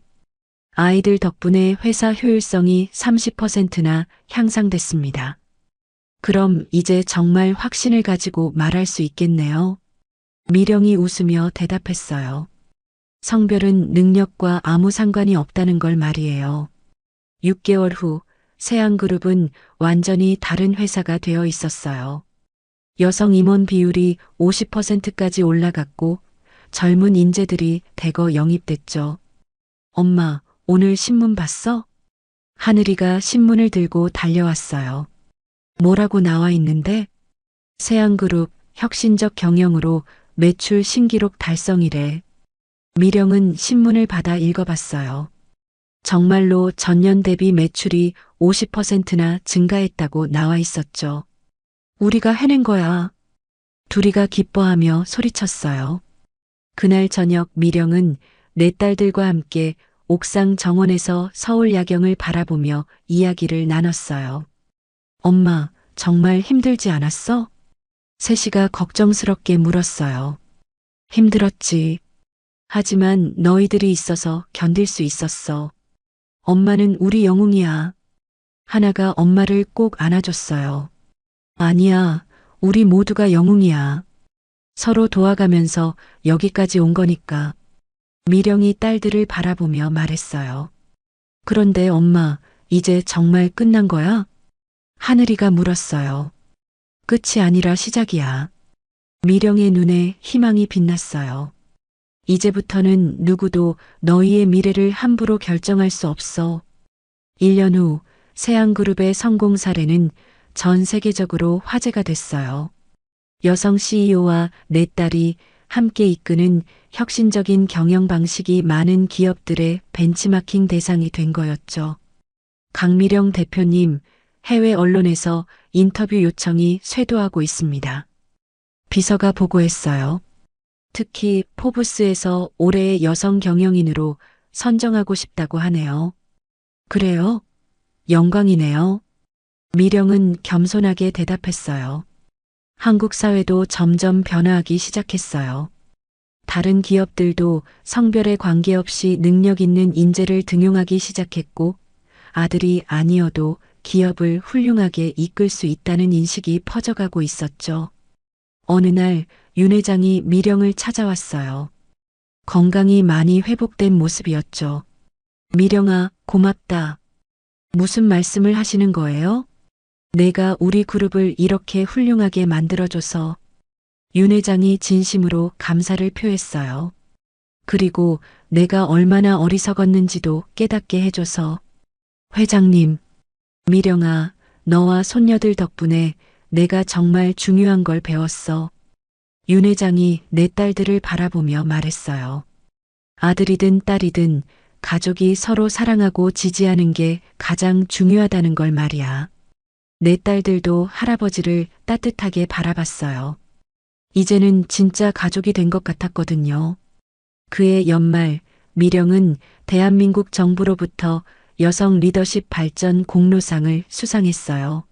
A: 아이들 덕분에 회사 효율성이 30%나 향상됐습니다. 그럼 이제 정말 확신을 가지고 말할 수 있겠네요. 미령이 웃으며 대답했어요. 성별은 능력과 아무 상관이 없다는 걸 말이에요. 6개월 후 세안그룹은 완전히 다른 회사가 되어 있었어요. 여성 임원 비율이 50%까지 올라갔고 젊은 인재들이 대거 영입됐죠. 엄마, 오늘 신문 봤어? 하늘이가 신문을 들고 달려왔어요. 뭐라고 나와 있는데? 세안그룹 혁신적 경영으로 매출 신기록 달성이래. 미령은 신문을 받아 읽어봤어요. 정말로 전년 대비 매출이 50%나 증가했다고 나와 있었죠. 우리가 해낸 거야. 둘이가 기뻐하며 소리쳤어요. 그날 저녁 미령은 네 딸들과 함께 옥상 정원에서 서울 야경을 바라보며 이야기를 나눴어요. 엄마, 정말 힘들지 않았어? 세시가 걱정스럽게 물었어요. 힘들었지. 하지만 너희들이 있어서 견딜 수 있었어. 엄마는 우리 영웅이야. 하나가 엄마를 꼭 안아줬어요. 아니야, 우리 모두가 영웅이야. 서로 도와가면서 여기까지 온 거니까. 미령이 딸들을 바라보며 말했어요. 그런데 엄마, 이제 정말 끝난 거야? 하늘이가 물었어요. 끝이 아니라 시작이야. 미령의 눈에 희망이 빛났어요. 이제부터는 누구도 너희의 미래를 함부로 결정할 수 없어. 1년 후 세안그룹의 성공 사례는 전 세계적으로 화제가 됐어요. 여성 CEO와 네 딸이 함께 이끄는 혁신적인 경영 방식이 많은 기업들의 벤치마킹 대상이 된 거였죠. 강미령 대표님, 해외 언론에서 인터뷰 요청이 쇄도하고 있습니다. 비서가 보고했어요. 특히 포브스에서 올해의 여성 경영인으로 선정하고 싶다고 하네요. 그래요? 영광이네요. 미령은 겸손하게 대답했어요. 한국 사회도 점점 변화하기 시작했어요. 다른 기업들도 성별에 관계없이 능력 있는 인재를 등용하기 시작했고 아들이 아니어도 기업을 훌륭하게 이끌 수 있다는 인식이 퍼져가고 있었죠. 어느 날 윤 회장이 미령을 찾아왔어요. 건강이 많이 회복된 모습이었죠. 미령아, 고맙다. 무슨 말씀을 하시는 거예요? 내가 우리 그룹을 이렇게 훌륭하게 만들어줘서. 윤 회장이 진심으로 감사를 표했어요. 그리고 내가 얼마나 어리석었는지도 깨닫게 해줘서. 회장님, 미령아, 너와 손녀들 덕분에 내가 정말 중요한 걸 배웠어. 윤 회장이 내 딸들을 바라보며 말했어요. 아들이든 딸이든 가족이 서로 사랑하고 지지하는 게 가장 중요하다는 걸 말이야. 내 딸들도 할아버지를 따뜻하게 바라봤어요. 이제는 진짜 가족이 된 것 같았거든요. 그해 연말, 미령은 대한민국 정부로부터 여성 리더십 발전 공로상을 수상했어요.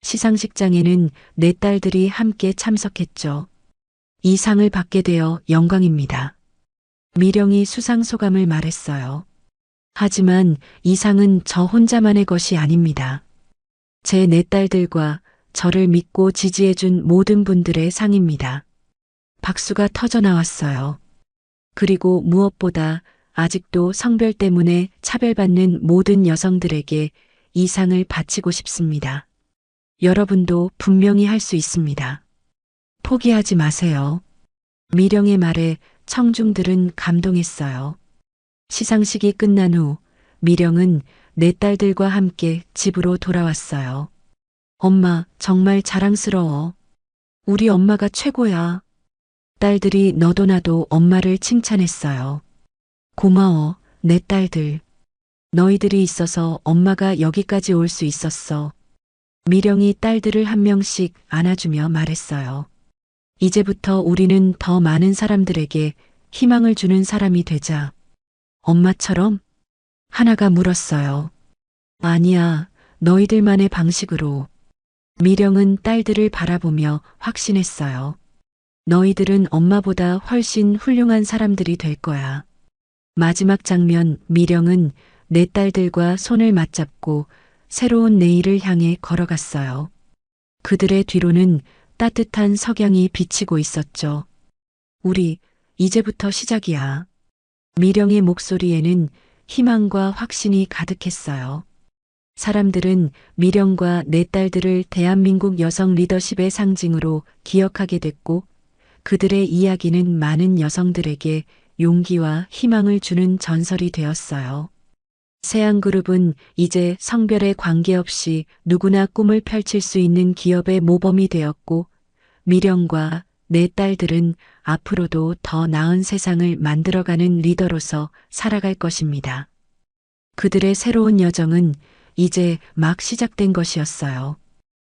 A: 시상식장에는 네 딸들이 함께 참석했죠. 이 상을 받게 되어 영광입니다. 미령이 수상 소감을 말했어요. 하지만 이 상은 저 혼자만의 것이 아닙니다. 제 네 딸들과 저를 믿고 지지해준 모든 분들의 상입니다. 박수가 터져 나왔어요. 그리고 무엇보다 아직도 성별 때문에 차별받는 모든 여성들에게 이 상을 바치고 싶습니다. 여러분도 분명히 할 수 있습니다. 포기하지 마세요. 미령의 말에 청중들은 감동했어요. 시상식이 끝난 후 미령은 네 딸들과 함께 집으로 돌아왔어요. 엄마, 정말 자랑스러워. 우리 엄마가 최고야. 딸들이 너도 나도 엄마를 칭찬했어요. 고마워, 내 딸들. 너희들이 있어서 엄마가 여기까지 올 수 있었어. 미령이 딸들을 한 명씩 안아주며 말했어요. 이제부터 우리는 더 많은 사람들에게 희망을 주는 사람이 되자. 엄마처럼? 하나가 물었어요. 아니야, 너희들만의 방식으로. 미령은 딸들을 바라보며 확신했어요. 너희들은 엄마보다 훨씬 훌륭한 사람들이 될 거야. 마지막 장면, 미령은 네 딸들과 손을 맞잡고 새로운 내일을 향해 걸어갔어요. 그들의 뒤로는 따뜻한 석양이 비치고 있었죠. 우리, 이제부터 시작이야. 미령의 목소리에는 희망과 확신이 가득했어요. 사람들은 미령과 네 딸들을 대한민국 여성 리더십의 상징으로 기억하게 됐고, 그들의 이야기는 많은 여성들에게 용기와 희망을 주는 전설이 되었어요. 세안그룹은 이제 성별에 관계없이 누구나 꿈을 펼칠 수 있는 기업의 모범이 되었고, 미령과 내 딸들은 앞으로도 더 나은 세상을 만들어가는 리더로서 살아갈 것입니다. 그들의 새로운 여정은 이제 막 시작된 것이었어요.